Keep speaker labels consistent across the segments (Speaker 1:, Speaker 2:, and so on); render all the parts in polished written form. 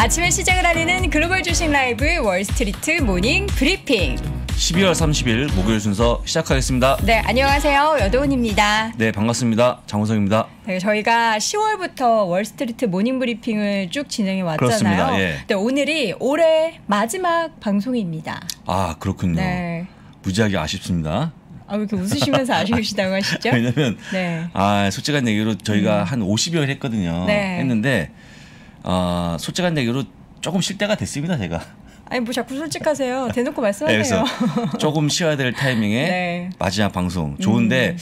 Speaker 1: 아침의 시작을 알리는 글로벌 주식 라이브 월스트리트 모닝 브리핑.
Speaker 2: 12월 30일 목요일 순서 시작하겠습니다.
Speaker 1: 네, 안녕하세요. 여도훈입니다.
Speaker 2: 네, 반갑습니다. 장호성입니다.
Speaker 1: 네, 저희가 10월부터 월스트리트 모닝 브리핑을 쭉 진행해 왔잖아요.
Speaker 2: 그렇습니다. 예.
Speaker 1: 네, 오늘이 올해 마지막 방송입니다.
Speaker 2: 아, 그렇군요.
Speaker 1: 네.
Speaker 2: 무지하게 아쉽습니다.
Speaker 1: 아, 왜 이렇게 웃으시면서 아쉬우시다고 하시죠?
Speaker 2: 왜냐면
Speaker 1: 네.
Speaker 2: 솔직한 얘기로 저희가 한 50여일 했거든요.
Speaker 1: 네.
Speaker 2: 했는데 솔직한 얘기로 조금 쉴 때가 됐습니다, 제가.
Speaker 1: 아니 뭐 자꾸 솔직하세요. 대놓고 말씀하세요.
Speaker 2: 네, 그래서 조금 쉬어야 될 타이밍에
Speaker 1: 네.
Speaker 2: 마지막 방송 좋은데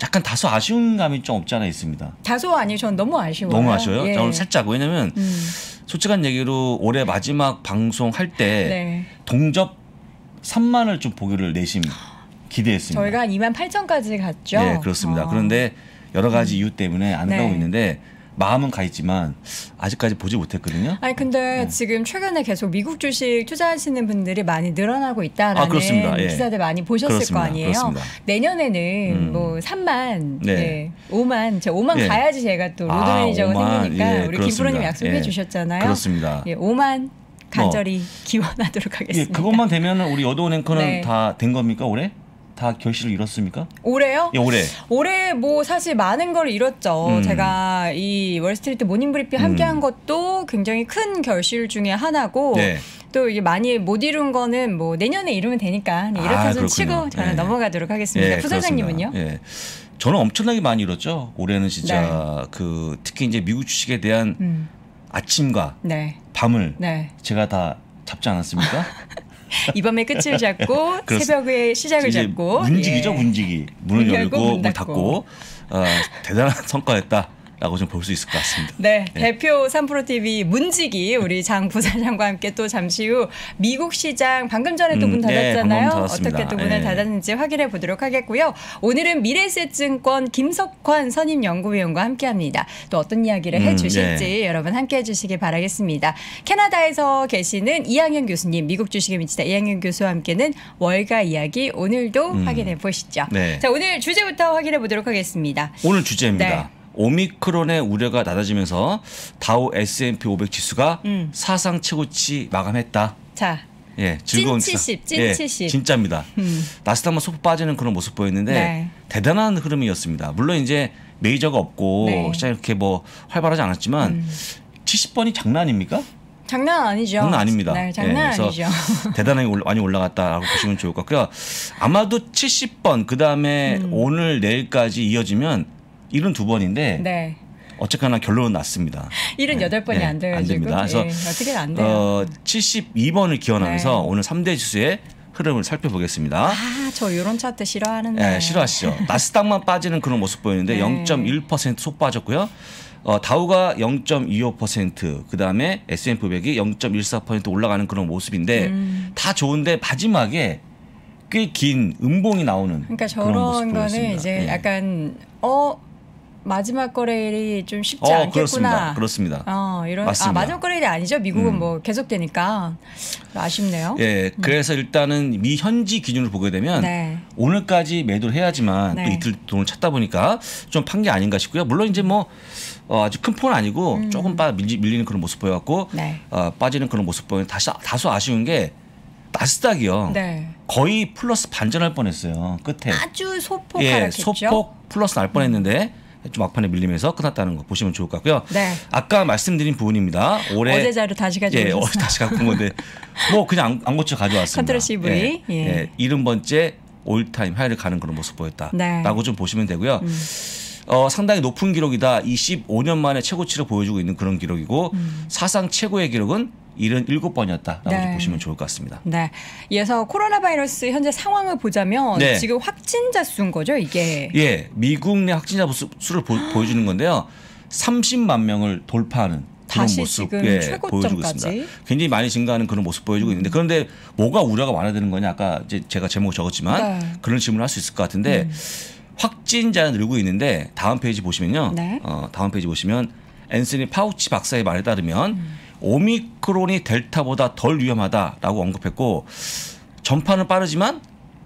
Speaker 2: 약간 다소 아쉬운 감이 좀 없지 않아 있습니다.
Speaker 1: 다소 아니요, 전 너무 아쉬워요.
Speaker 2: 너무 아쉬워요?
Speaker 1: 예.
Speaker 2: 저는 살짝 왜냐면 솔직한 얘기로 올해 마지막 방송 할 때
Speaker 1: 네.
Speaker 2: 동접 3만을 좀 보기를 내심 기대했습니다.
Speaker 1: 저희가 한 2만 8천까지 갔죠.
Speaker 2: 네, 그렇습니다. 그런데 여러 가지 이유 때문에 안 가고
Speaker 1: 네.
Speaker 2: 있는데 마음은 가 있지만 아직까지 보지 못했거든요.
Speaker 1: 아니 근데 지금 최근에 계속 미국 주식 투자하시는 분들이 많이 늘어나고 있다라는
Speaker 2: 그렇습니다. 예.
Speaker 1: 기사들 많이 보셨을
Speaker 2: 그렇습니다.
Speaker 1: 거 아니에요.
Speaker 2: 그렇습니다.
Speaker 1: 내년에는 뭐 3만,
Speaker 2: 네.
Speaker 1: 네. 5만, 제 5만
Speaker 2: 예.
Speaker 1: 가야지 제가 또 로드 매니저가
Speaker 2: 5만.
Speaker 1: 생기니까
Speaker 2: 예,
Speaker 1: 우리
Speaker 2: 그렇습니다.
Speaker 1: 김프로님 약속해
Speaker 2: 예.
Speaker 1: 주셨잖아요.
Speaker 2: 그렇습니다.
Speaker 1: 예, 5만 간절히 기원하도록 하겠습니다.
Speaker 2: 예, 그것만 되면 우리 여도원 앵커는
Speaker 1: 네.
Speaker 2: 다 된 겁니까 올해? 다 결실을 이뤘습니까?
Speaker 1: 올해요?
Speaker 2: 예, 올해.
Speaker 1: 올해 뭐 사실 많은 걸 이뤘죠. 제가 이 월스트리트 모닝 브리핑 함께한 것도 굉장히 큰 결실 중에 하나고
Speaker 2: 네.
Speaker 1: 또 이게 많이 못 이룬 거는 뭐 내년에 이루면 되니까 이렇게 좀
Speaker 2: 그렇군요.
Speaker 1: 치고 저는
Speaker 2: 예.
Speaker 1: 넘어가도록 하겠습니다.
Speaker 2: 예,
Speaker 1: 부사장님은요?
Speaker 2: 그렇습니다. 예. 저는 엄청나게 많이 이뤘죠. 올해는 진짜 특히 이제 미국 주식에 대한 아침과
Speaker 1: 네.
Speaker 2: 밤을
Speaker 1: 네.
Speaker 2: 제가 다 잡지 않았습니까?
Speaker 1: 이 밤의 끝을 잡고
Speaker 2: 그렇습니다.
Speaker 1: 새벽의 시작을
Speaker 2: 이제
Speaker 1: 잡고
Speaker 2: 문직이죠,
Speaker 1: 예.
Speaker 2: 문직이. 문을
Speaker 1: 문
Speaker 2: 열고
Speaker 1: 열고 문
Speaker 2: 문
Speaker 1: 닫고.
Speaker 2: 닫고 대단한 성과였다라고 좀 볼 수 있을 것 같습니다.
Speaker 1: 네, 대표 3프로TV 문직이 우리 장 부사장과 함께 또 잠시 후 미국 시장 방금 전에 또 문
Speaker 2: 네,
Speaker 1: 닫았잖아요.
Speaker 2: 방금 닫았습니다.
Speaker 1: 어떻게 또 문을
Speaker 2: 네.
Speaker 1: 닫았는지 확인해 보도록 하겠고요. 오늘은 미래에셋증권 김석환 선임연구위원과 함께합니다. 또 어떤 이야기를 해주실지
Speaker 2: 네.
Speaker 1: 여러분 함께해 주시기 바라겠습니다. 캐나다에서 계시는 이항현 교수님, 미국 주식에 미치다 이항현 교수와 함께는 월가 이야기 오늘도 확인해 보시죠.
Speaker 2: 네.
Speaker 1: 자, 오늘 주제부터 확인해 보도록 하겠습니다.
Speaker 2: 오늘 주제입니다.
Speaker 1: 네.
Speaker 2: 오미크론의 우려가 낮아지면서 다우 S&P 500 지수가 사상 최고치 마감했다.
Speaker 1: 자,
Speaker 2: 예, 즐거운
Speaker 1: 찐
Speaker 2: 기사.
Speaker 1: 70, 찐
Speaker 2: 예,
Speaker 1: 70.
Speaker 2: 진짜입니다. 나스닥만 소폭 빠지는 그런 모습 보였는데
Speaker 1: 네.
Speaker 2: 대단한 흐름이었습니다. 물론 이제 메이저가 없고
Speaker 1: 네.
Speaker 2: 시장이 그렇게 뭐 활발하지 않았지만 70번이 장난입니까?
Speaker 1: 장난 아니죠.
Speaker 2: 장난 아닙니다.
Speaker 1: 네, 장난
Speaker 2: 그래서
Speaker 1: 아니죠.
Speaker 2: 대단하게 많이 올라갔다라고 보시면 좋을 것 같고요. 아마도 70번 그다음에 오늘 내일까지 이어지면 72번인데
Speaker 1: 네.
Speaker 2: 어쨌거나 결론은 났습니다.
Speaker 1: 78번이
Speaker 2: 네,
Speaker 1: 안 돼요.
Speaker 2: 안 됩니다.
Speaker 1: 지금.
Speaker 2: 그래서
Speaker 1: 어떻게 안 돼요.
Speaker 2: 72번을 기원하면서
Speaker 1: 네.
Speaker 2: 오늘 3대 지수의 흐름을 살펴보겠습니다.
Speaker 1: 아, 저 이런 차트 싫어하는데.
Speaker 2: 네, 싫어하시죠. 나스닥만 빠지는 그런 모습 보이는데
Speaker 1: 네.
Speaker 2: 0.1%속 빠졌고요. 다우가 0.25%, 그다음에 S&P 500이 0.14% 올라가는 그런 모습인데 다 좋은데 마지막에 꽤 긴 음봉이 나오는
Speaker 1: 그러니까
Speaker 2: 그런 모습
Speaker 1: 저런 거는
Speaker 2: 보였습니다.
Speaker 1: 이제
Speaker 2: 예.
Speaker 1: 약간 마지막 거래일이 좀 쉽지
Speaker 2: 그렇습니다.
Speaker 1: 않겠구나.
Speaker 2: 그렇습니다.
Speaker 1: 이런
Speaker 2: 맞습니다.
Speaker 1: 마지막 거래일이 아니죠. 미국은 뭐 계속되니까 아쉽네요.
Speaker 2: 예, 그래서 일단은 미 현지 기준으로 보게 되면
Speaker 1: 네.
Speaker 2: 오늘까지 매도를 해야지만
Speaker 1: 네.
Speaker 2: 또 이틀 돈을 찾다 보니까 좀 판 게 아닌가 싶고요. 물론 이제 뭐 아주 큰 폭은 아니고 조금 밀리는 그런 모습 보여갖고
Speaker 1: 네.
Speaker 2: 빠지는 그런 모습 보이는 다소 아쉬운 게 나스닥이요.
Speaker 1: 네.
Speaker 2: 거의 플러스 반전할 뻔했어요. 끝에.
Speaker 1: 아주 소폭
Speaker 2: 예,
Speaker 1: 하락했죠.
Speaker 2: 소폭 플러스 날 뻔했는데 좀 막판에 밀리면서 끝났다는 거 보시면 좋을 것 같고요.
Speaker 1: 네.
Speaker 2: 아까 말씀드린 부분입니다. 올해
Speaker 1: 어제 자료 다시 가져오셨어요.
Speaker 2: 어제 다시 갖고 온 건데 뭐 그냥 안 고쳐 가져왔습니다.
Speaker 1: 컨트롤 CV. 예.
Speaker 2: 70번째 올타임 하이를 가는 그런 모습 보였다라고
Speaker 1: 네.
Speaker 2: 좀 보시면 되고요. 상당히 높은 기록이다. 25년 만에 최고치를 보여주고 있는 그런 기록이고 사상 최고의 기록은 77번이었다라고
Speaker 1: 네.
Speaker 2: 좀 보시면 좋을 것 같습니다.
Speaker 1: 네. 이어서 코로나 바이러스 현재 상황을 보자면
Speaker 2: 네.
Speaker 1: 지금 확진자 수인 거죠, 이게.
Speaker 2: 예, 미국 내 확진자 수를 보여주는 건데요. 30만 명을 돌파하는 그런
Speaker 1: 다시
Speaker 2: 모습
Speaker 1: 지금
Speaker 2: 보여주고
Speaker 1: 최고점까지.
Speaker 2: 있습니다. 굉장히 많이 증가하는 그런 모습 보여주고 있는데 그런데 뭐가 우려가 많아지는 거냐 아까 이제 제가 제목 적었지만
Speaker 1: 네.
Speaker 2: 그런 질문을 할 수 있을 것 같은데 확진자는 늘고 있는데 다음 페이지 보시면요.
Speaker 1: 네.
Speaker 2: 다음 페이지 보시면 앤서니 파우치 박사의 말에 따르면 오미크론이 델타보다 덜 위험하다라고 언급했고 전파는 빠르지만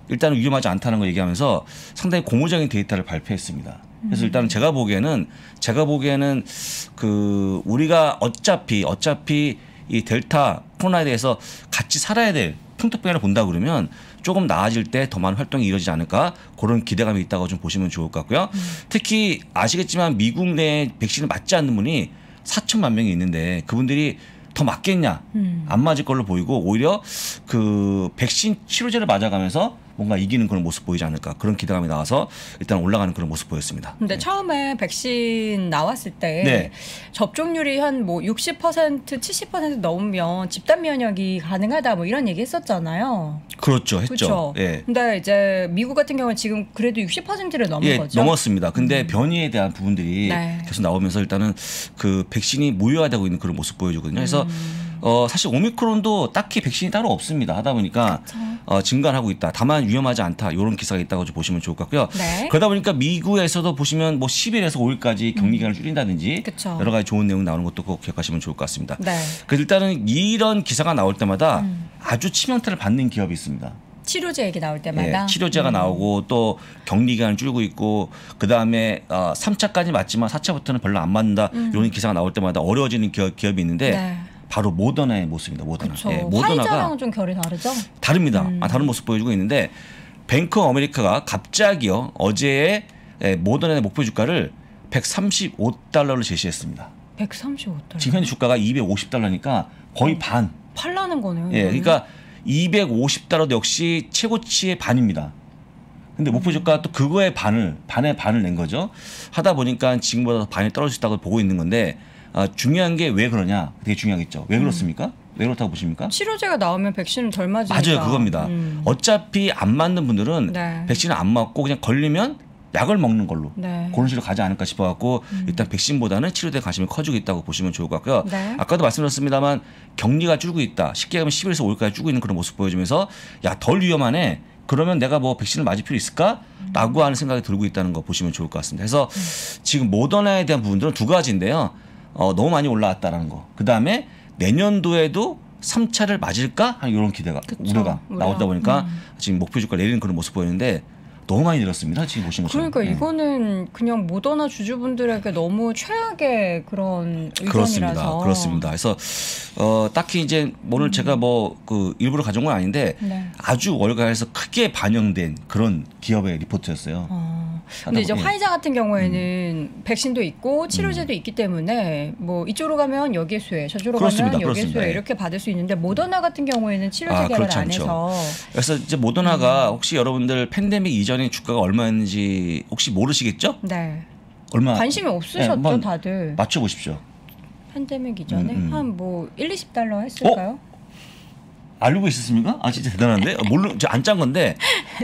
Speaker 2: 일단은 위험하지 않다는 걸 얘기하면서 상당히 고무적인 데이터를 발표했습니다. 그래서 일단은 제가 보기에는 그 우리가 어차피 이 델타 코로나에 대해서 같이 살아야 될 풍토병을 본다 그러면 조금 나아질 때 더 많은 활동이 이루어지지 않을까 그런 기대감이 있다고 좀 보시면 좋을 것 같고요. 특히 아시겠지만 미국 내에 백신을 맞지 않는 분이 4천만 명이 있는데 그분들이 더 맞겠냐 안 맞을 걸로 보이고 오히려 그 백신 치료제를 맞아가면서 뭔가 이기는 그런 모습 보이지 않을까 그런 기대감이 나와서 일단 올라가는 그런 모습 보였습니다.
Speaker 1: 근데 처음에 백신 나왔을 때
Speaker 2: 네.
Speaker 1: 접종률이 한 뭐 60% 70% 넘으면 집단 면역이 가능하다 뭐 이런 얘기 했었잖아요.
Speaker 2: 그렇죠, 했죠.
Speaker 1: 그렇죠.
Speaker 2: 예.
Speaker 1: 근데 이제 미국 같은 경우는 지금 그래도 60%를 넘은 거죠.
Speaker 2: 넘었습니다. 근데 변이에 대한 부분들이
Speaker 1: 네.
Speaker 2: 계속 나오면서 일단은 그 백신이 무효화되고 있는 그런 모습 보여주거든요. 그래서 사실 오미크론도 딱히 백신이 따로 없습니다. 하다 보니까 증가하고 있다. 다만 위험하지 않다. 이런 기사가 있다고 좀 보시면 좋을 것 같고요.
Speaker 1: 네.
Speaker 2: 그러다 보니까 미국에서도 보시면 뭐 10일에서 5일까지 격리 기간을 줄인다든지
Speaker 1: 그쵸.
Speaker 2: 여러 가지 좋은 내용 나오는 것도 꼭 기억하시면 좋을 것 같습니다.
Speaker 1: 네.
Speaker 2: 그래서 일단은 이런 기사가 나올 때마다 아주 치명타를 받는 기업이 있습니다.
Speaker 1: 치료제 얘기 나올 때마다
Speaker 2: 치료제가 나오고 또 격리 기간을 줄이고 있고 그다음에 3차까지 맞지만 4차부터는 별로 안 맞는다. 이런 기사가 나올 때마다 어려워지는 기업이 있는데
Speaker 1: 네.
Speaker 2: 바로 모더나의 모습입니다. 모더나.
Speaker 1: 그렇죠.
Speaker 2: 모더나가
Speaker 1: 화이자랑은 좀 결이 다르죠?
Speaker 2: 다릅니다. 다른 모습 보여주고 있는데 뱅크 오브 아메리카가 갑자기요 어제의 모더나의 목표 주가를 135달러를 제시했습니다.
Speaker 1: 135달러.
Speaker 2: 지금 현재 주가가 250달러니까 거의 반.
Speaker 1: 팔라는 거네요.
Speaker 2: 예,
Speaker 1: 이거는.
Speaker 2: 그러니까 250달러도 역시 최고치의 반입니다. 근데 목표 주가 또 그거의 반의 반을 낸 거죠. 하다 보니까 지금보다 더 반이 떨어질 수 있다고 보고 있는 건데 중요한 게 왜 그러냐? 되게 중요하겠죠. 왜 그렇습니까? 왜 그렇다고 보십니까?
Speaker 1: 치료제가 나오면 백신을 덜 맞으니까.
Speaker 2: 맞아요, 그겁니다. 어차피 안 맞는 분들은
Speaker 1: 네.
Speaker 2: 백신을 안 맞고 그냥 걸리면 약을 먹는 걸로
Speaker 1: 네.
Speaker 2: 그런 식으로 가지 않을까 싶어갖고 일단 백신보다는 치료대에 관심이 커지고 있다고 보시면 좋을 것 같고요.
Speaker 1: 네.
Speaker 2: 아까도 말씀드렸습니다만 격리가 줄고 있다. 쉽게 하면 10일에서 5일까지 줄고 있는 그런 모습 보여주면서 야, 덜 위험하네. 그러면 내가 뭐 백신을 맞을 필요 있을까? 라고 하는 생각이 들고 있다는 거 보시면 좋을 것 같습니다. 그래서 지금 모더나에 대한 부분들은 두 가지인데요. 너무 많이 올라왔다라는 거. 그다음에 내년도에도 3차를 맞을까? 하는 이런 기대가 우려가 나오다 보니까 지금 목표 주가 내리는 그런 모습 보이는데 너무 많이 내렸습니다. 지금 보시는 것처럼.
Speaker 1: 그러니까 이거는 그냥 모더나 주주분들에게 너무 최악의 그런
Speaker 2: 그렇습니다.
Speaker 1: 의견이라서.
Speaker 2: 그렇습니다. 그래서 딱히 이제 오늘 제가 뭐 그 일부러 가져온 건 아닌데
Speaker 1: 네.
Speaker 2: 아주 월가에서 크게 반영된 그런 기업의 리포트였어요.
Speaker 1: 근데 이제
Speaker 2: 예.
Speaker 1: 화이자 같은 경우에는 백신도 있고 치료제도 있기 때문에 뭐 이쪽으로 가면 여기에 수혜, 저쪽으로
Speaker 2: 그렇습니다.
Speaker 1: 가면 여기에
Speaker 2: 그렇습니다.
Speaker 1: 수혜
Speaker 2: 예.
Speaker 1: 이렇게 받을 수 있는데 모더나 같은 경우에는 치료제 개발
Speaker 2: 그렇지
Speaker 1: 안
Speaker 2: 않죠.
Speaker 1: 해서
Speaker 2: 그래서 이제 모더나가 혹시 여러분들 팬데믹 이전에 주가가 얼마였는지 혹시 모르시겠죠?
Speaker 1: 네.
Speaker 2: 얼마
Speaker 1: 관심이 없으셨죠,
Speaker 2: 한번
Speaker 1: 다들.
Speaker 2: 맞춰 보십시오.
Speaker 1: 팬데믹 이전에 한 뭐 1, 20달러 했을까요?
Speaker 2: 알고 있었습니까? 아 진짜 대단한데 물론 안 짠 건데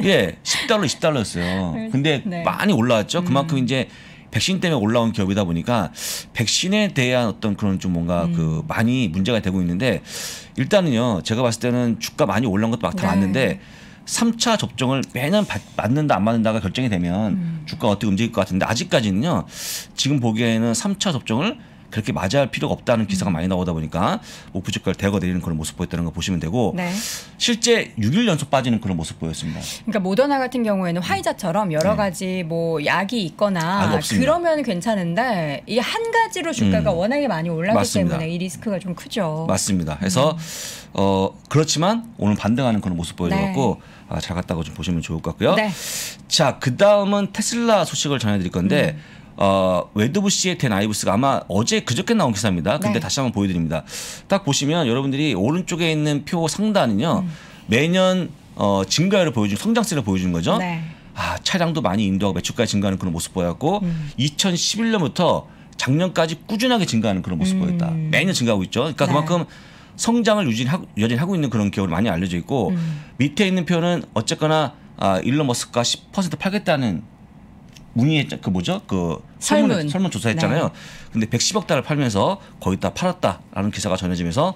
Speaker 2: 예 10달러 20달러였어요. 근데
Speaker 1: 네.
Speaker 2: 많이 올라왔죠. 그만큼 이제 백신 때문에 올라온 기업이다 보니까 백신에 대한 어떤 그런 좀 뭔가 그 많이 문제가 되고 있는데 일단은요 제가 봤을 때는 주가 많이 올라온 것도 막 다
Speaker 1: 네.
Speaker 2: 맞는데 3차 접종을 매년 맞는다 안 맞는다가 결정이 되면 주가가 어떻게 움직일 것 같은데 아직까지는요 지금 보기에는 3차 접종을 그렇게 맞아야 할 필요가 없다는 기사가 많이 나오다 보니까 목표 주가를 대거 내리는 그런 모습 보였다는 거 보시면 되고
Speaker 1: 네.
Speaker 2: 실제 6일 연속 빠지는 그런 모습 보였습니다.
Speaker 1: 그러니까 모더나 같은 경우에는 화이자처럼 여러 가지 뭐 약이 있거나
Speaker 2: 없습니다.
Speaker 1: 그러면 괜찮은데 이 한 가지로 주가가 워낙에 많이 올라가기
Speaker 2: 맞습니다.
Speaker 1: 때문에 이 리스크가 좀 크죠.
Speaker 2: 맞습니다. 그래서 그렇지만 오늘 반등하는 그런 모습 보여줘갖고 잘 갔다고 좀 보시면 좋을 것 같고요.
Speaker 1: 네.
Speaker 2: 자, 그 다음은 테슬라 소식을 전해드릴 건데 웨드부시의 댄 아이브스가 아마 어제 그저께 나온 기사입니다. 근데
Speaker 1: 네.
Speaker 2: 다시 한번 보여드립니다. 딱 보시면 여러분들이 오른쪽에 있는 표 상단은요 매년 증가율을 보여주는 성장세를 보여주는 거죠.
Speaker 1: 네.
Speaker 2: 차량도 많이 인도하고 매출까지 증가하는 그런 모습 보였고 2011년부터 작년까지 꾸준하게 증가하는 그런 모습 보였다. 매년 증가하고 있죠. 그러니까
Speaker 1: 네.
Speaker 2: 그만큼 성장을 여전히 하고 있는 그런 기업으로 많이 알려져 있고 밑에 있는 표는 어쨌거나 일론 머스크가 10% 팔겠다는 문의했 그 뭐죠? 그 설문 조사했잖아요. 네. 근데 110억 달러를 팔면서 거의 다 팔았다라는 기사가 전해지면서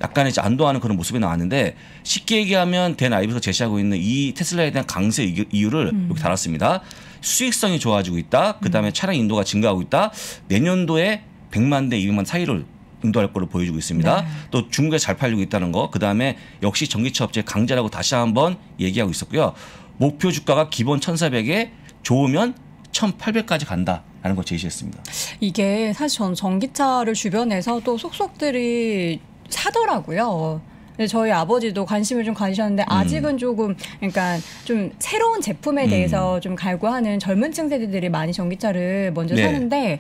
Speaker 2: 약간의 이제 안도하는 그런 모습이 나왔는데 쉽게 얘기하면 댄 아이브가 제시하고 있는 이 테슬라에 대한 강세 이유를 여기 달았습니다. 수익성이 좋아지고 있다. 그다음에 차량 인도가 증가하고 있다. 내년도에 100만 대 200만 사이를 인도할 걸로 보여주고 있습니다. 네. 또 중국에 잘 팔리고 있다는 거. 그다음에 역시 전기차 업체 강자라고 다시 한번 얘기하고 있었고요. 목표 주가가 기본 1,400에 좋으면 1,800까지 간다라는 걸 제시했습니다.
Speaker 1: 이게 사실 전 전기차를 주변에서 또 속속들이 사더라고요. 저희 아버지도 관심을 좀 가지셨는데 아직은 조금 그러니까 좀 새로운 제품에 대해서 좀 갈구하는 젊은층 세대들이 많이 전기차를 먼저 사는데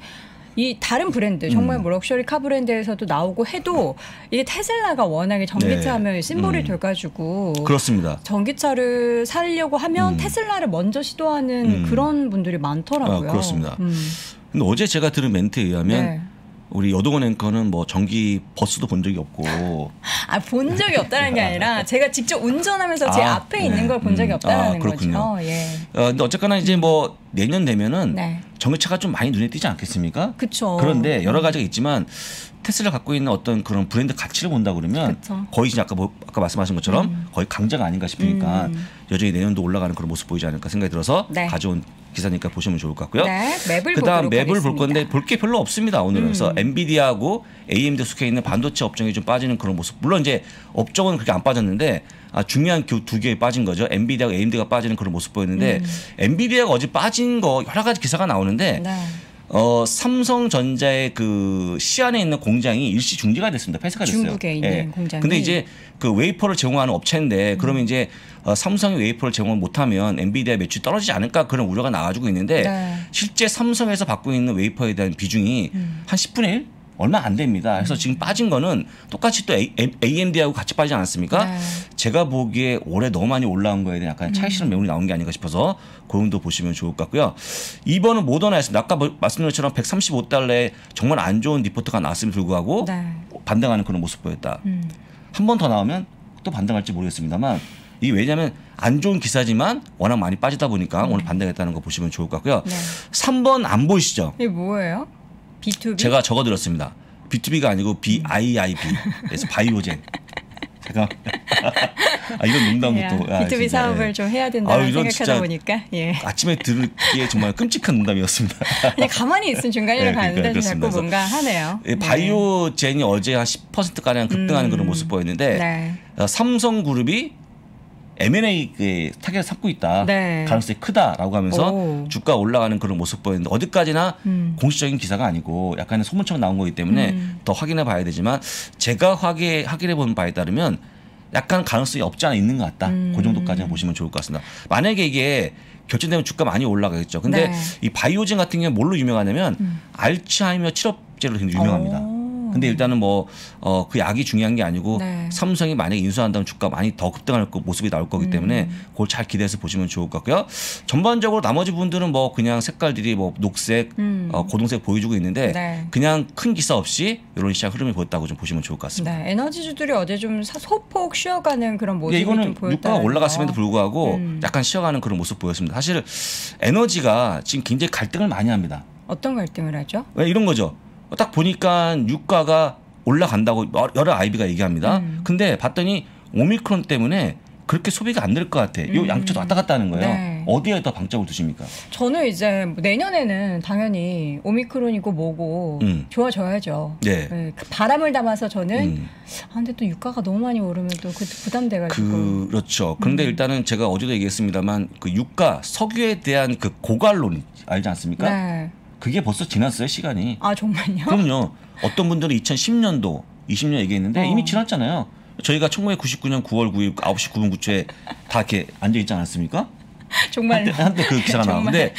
Speaker 1: 이 다른 브랜드 정말 뭐 럭셔리 카 브랜드에서도 나오고 해도 이게 테슬라가 워낙에 전기차 하면 심볼이 돼가지고
Speaker 2: 그렇습니다.
Speaker 1: 전기차를 사려고 하면 테슬라를 먼저 시도하는 그런 분들이 많더라고요.
Speaker 2: 그렇습니다. 근데 어제 제가 들은 멘트에 의하면 우리 여동원 앵커는 뭐 전기 버스도 본 적이 없고.
Speaker 1: 본 적이 없다는 게 아니라 제가 직접 운전하면서 제 앞에 있는 걸 본 적이 없다는 거죠. 예.
Speaker 2: 근데 어쨌거나 이제 뭐 내년 되면은 전기차가 좀 많이 눈에 띄지 않겠습니까?
Speaker 1: 그렇죠.
Speaker 2: 그런데 여러 가지가 있지만 테슬라 갖고 있는 어떤 그런 브랜드 가치를 본다 그러면 거의 이제 아까 말씀하신 것처럼 거의 강자가 아닌가 싶으니까 여전히 내년도 올라가는 그런 모습 보이지 않을까 생각이 들어서 가져온 기사니까 보시면 좋을 것 같고요. 그다음 맵을 볼 건데 볼 게 별로 없습니다. 오늘은. 그래서 엔비디아하고 AMD 속해 있는 반도체 업종이 좀 빠지는 그런 모습. 물론 이제 업종은 그렇게 안 빠졌는데 중요한 두 개에 빠진 거죠. 엔비디아하고 AMD가 빠지는 그런 모습 보였는데 엔비디아가 어제 빠진 거 여러 가지 기사가 나오는데 삼성전자의 그 시안에 있는 공장이 일시 중지가 됐습니다. 폐쇄가 됐어요.
Speaker 1: 중국에 있는 공장이.
Speaker 2: 근데 이제 그 웨이퍼를 제공하는 업체인데 그러면 이제 삼성이 웨이퍼를 제공을 못하면 엔비디아 매출이 떨어지지 않을까 그런 우려가 나와주고 있는데 실제 삼성에서 받고 있는 웨이퍼에 대한 비중이 한 10분의 1? 얼마 안 됩니다. 그래서 지금 빠진 거는 똑같이 또 AMD하고 같이 빠지지 않았습니까? 제가 보기에 올해 너무 많이 올라온 거에 대한 약간 차익 실현 매물이 나온 게 아닌가 싶어서 그 정도 보시면 좋을 것 같고요. 2번은 모더나였습니다. 아까 말씀드린 것처럼 135달러에 정말 안 좋은 리포트가 나왔음에도 불구하고 반등하는 그런 모습 보였다. 한 번 더 나오면 또 반등할지 모르겠습니다만 이 왜냐하면 안 좋은 기사지만 워낙 많이 빠지다 보니까 오늘 반등했다는 거 보시면 좋을 것 같고요. 3번 안 보이시죠?
Speaker 1: 이게 뭐예요? B2B?
Speaker 2: 제가 적어드렸습니다. B2B가 아니고 BIIB. 그래서 바이오젠. 제가 이런 농담부터.
Speaker 1: B2B 진짜, 사업을 좀 해야 된다고 생각하다 보니까.
Speaker 2: 아침에 들기에 정말 끔찍한 농담이었습니다.
Speaker 1: 그냥 가만히 있으면 중간으로 가는데 자꾸 뭔가 하네요.
Speaker 2: 바이오젠이 어제 한 10%가량 급등하는 그런 모습 보였는데 삼성그룹이 M&A 타겟을 삼고 있다. 가능성이 크다라고 하면서 주가 올라가는 그런 모습 보였는데 어디까지나 공식적인 기사가 아니고 약간의 소문처럼 나온 거기 때문에 더 확인해 봐야 되지만 제가 확인해 본 바에 따르면 약간 가능성이 없지 않아 있는 것 같다. 그 정도까지는 보시면 좋을 것 같습니다. 만약에 이게 결정되면 주가 많이 올라가겠죠. 근데 이 바이오젠 같은 경우는 뭘로 유명하냐면 알츠하이머 치료제로 굉장히 유명합니다. 근데 일단은 뭐 그 약이 중요한 게 아니고 삼성이 만약에 인수한다면 주가 많이 더 급등할 모습이 나올 거기 때문에 그걸 잘 기대해서 보시면 좋을 것 같고요. 전반적으로 나머지 분들은 뭐 그냥 색깔들이 뭐 녹색, 고동색 보여주고 있는데 그냥 큰 기사 없이 이런 시장 흐름이 보였다고 좀 보시면 좋을 것 같습니다.
Speaker 1: 에너지주들이 어제 좀 소폭 쉬어가는 그런 모습이
Speaker 2: 이거는
Speaker 1: 좀 보였다는
Speaker 2: 유가가 올라갔음에도 불구하고 약간 쉬어가는 그런 모습 보였습니다. 사실 에너지가 지금 굉장히 갈등을 많이 합니다.
Speaker 1: 어떤 갈등을 하죠?
Speaker 2: 왜 이런 거죠. 딱 보니까 유가가 올라간다고 여러 아이비가 얘기합니다. 근데 봤더니 오미크론 때문에 그렇게 소비가 안 될 것 같아. 요 양쪽도 왔다 갔다 하는 거예요. 어디에 더 방점을 두십니까?
Speaker 1: 저는 이제 내년에는 당연히 오미크론이고 뭐고 좋아져야죠. 그 바람을 담아서 저는 근데 또 유가가 너무 많이 오르면 또 부담돼가지고.
Speaker 2: 그렇죠. 그런데 일단은 제가 어제도 얘기했습니다만 그 유가 석유에 대한 그 고갈론 알지 않습니까? 그게 벌써 지났어요, 시간이.
Speaker 1: 정말요?
Speaker 2: 그럼요. 어떤 분들은 2010년도, 20년 얘기했는데 이미 지났잖아요. 저희가 1999년 9월 9일 9시 9분 9초에 다 이렇게 앉아있지 않았습니까?
Speaker 1: 정말
Speaker 2: 한때 그 기사가 나오는데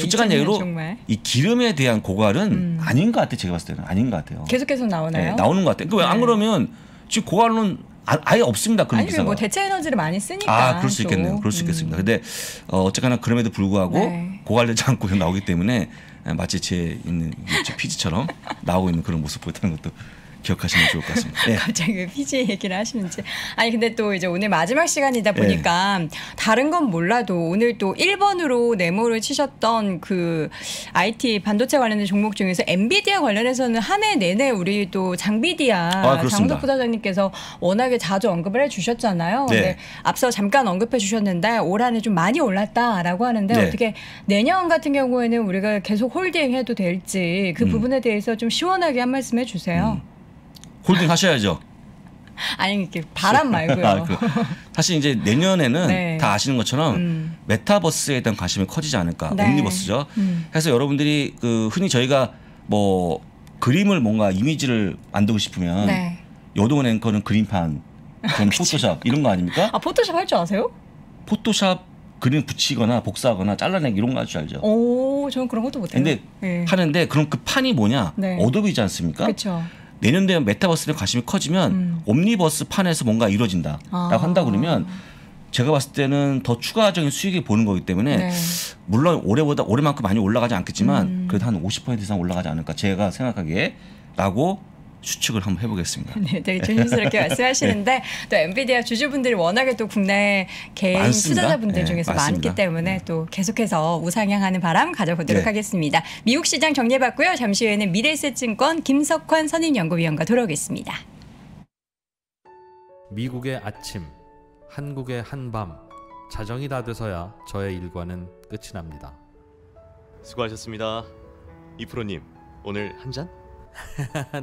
Speaker 2: 솔직한 얘기로 이 기름에 대한 고갈은 아닌 것 같아요. 제가 봤을 때는 아닌 것 같아요.
Speaker 1: 계속해서 나오나요?
Speaker 2: 나오는 것 같아요. 왜 안 그러면 지금 고갈은 아예 없습니다. 그런 기사가.
Speaker 1: 뭐 대체 에너지를 많이 쓰니까.
Speaker 2: 그럴 수 있겠네요. 그럴 수 있겠습니다. 근데 어쨌거나 그럼에도 불구하고 고갈되지 않고 나오기 때문에 마치 제 있는 피지처럼 나오고 있는 그런 모습 보였다는 것도 기억하시면 좋을 것 같습니다. 네.
Speaker 1: 갑자기 왜 PGA 얘기를 하시는지. 아니 근데 또 이제 오늘 마지막 시간이다 보니까 다른 건 몰라도 오늘 또 1번으로 네모를 치셨던 그 IT 반도체 관련된 종목 중에서 엔비디아 관련해서는 한 해 내내 우리 또 장비디아 장덕 부사장님께서 워낙에 자주 언급을 해주셨잖아요.
Speaker 2: 네.
Speaker 1: 네. 앞서 잠깐 언급해 주셨는데 올 한 해 좀 많이 올랐다라고 하는데
Speaker 2: 네.
Speaker 1: 어떻게 내년 같은 경우에는 우리가 계속 홀딩해도 될지 그 부분에 대해서 좀 시원하게 한 말씀 해주세요.
Speaker 2: 홀딩 하셔야죠.
Speaker 1: 아니 이렇게 바람 말고요.
Speaker 2: 사실 이제 내년에는
Speaker 1: 네.
Speaker 2: 다 아시는 것처럼 메타버스에 대한 관심이 커지지 않을까.
Speaker 1: 네.
Speaker 2: 옴니버스죠. 그래서 여러분들이 그 흔히 저희가 뭐 그림을 뭔가 이미지를 만들고 싶으면
Speaker 1: 네.
Speaker 2: 여동은 앵커는 그림판, 그럼 포토샵 이런 거 아닙니까?
Speaker 1: 아 포토샵 할 줄 아세요?
Speaker 2: 포토샵 그림 붙이거나 복사하거나 잘라내기 이런 거 할 줄 알죠.
Speaker 1: 오, 저는 그런 것도 못해요.
Speaker 2: 근데
Speaker 1: 네.
Speaker 2: 하는데 그럼 그 판이 뭐냐?
Speaker 1: 네.
Speaker 2: 어도비지 않습니까?
Speaker 1: 그렇죠.
Speaker 2: 내년 되면 메타버스에 관심이 커지면 옴니버스 판에서 뭔가 이루어진다라고 한다 그러면 제가 봤을 때는 더 추가적인 수익이 보는 거기 때문에
Speaker 1: 네.
Speaker 2: 물론 올해만큼 많이 올라가지 않겠지만 그래도 한 50% 이상 올라가지 않을까 제가 생각하기에라고 추측을 한번 해보겠습니다.
Speaker 1: 네, 되게 조심스럽게 말씀하시는데 또 엔비디아 주주분들이 워낙에 또 국내 개인
Speaker 2: 많습니다.
Speaker 1: 투자자분들
Speaker 2: 네,
Speaker 1: 중에서
Speaker 2: 맞습니다.
Speaker 1: 많기 때문에 또 계속해서 우상향하는 바람 가져보도록
Speaker 2: 네.
Speaker 1: 하겠습니다. 미국 시장 정리해봤고요. 잠시 후에는 미래에셋증권 김석환 선임연구위원과 돌아오겠습니다.
Speaker 3: 미국의 아침, 한국의 한밤, 자정이 다 돼서야 저의 일과는 끝이 납니다.
Speaker 4: 수고하셨습니다. 이프로님, 오늘 한 잔?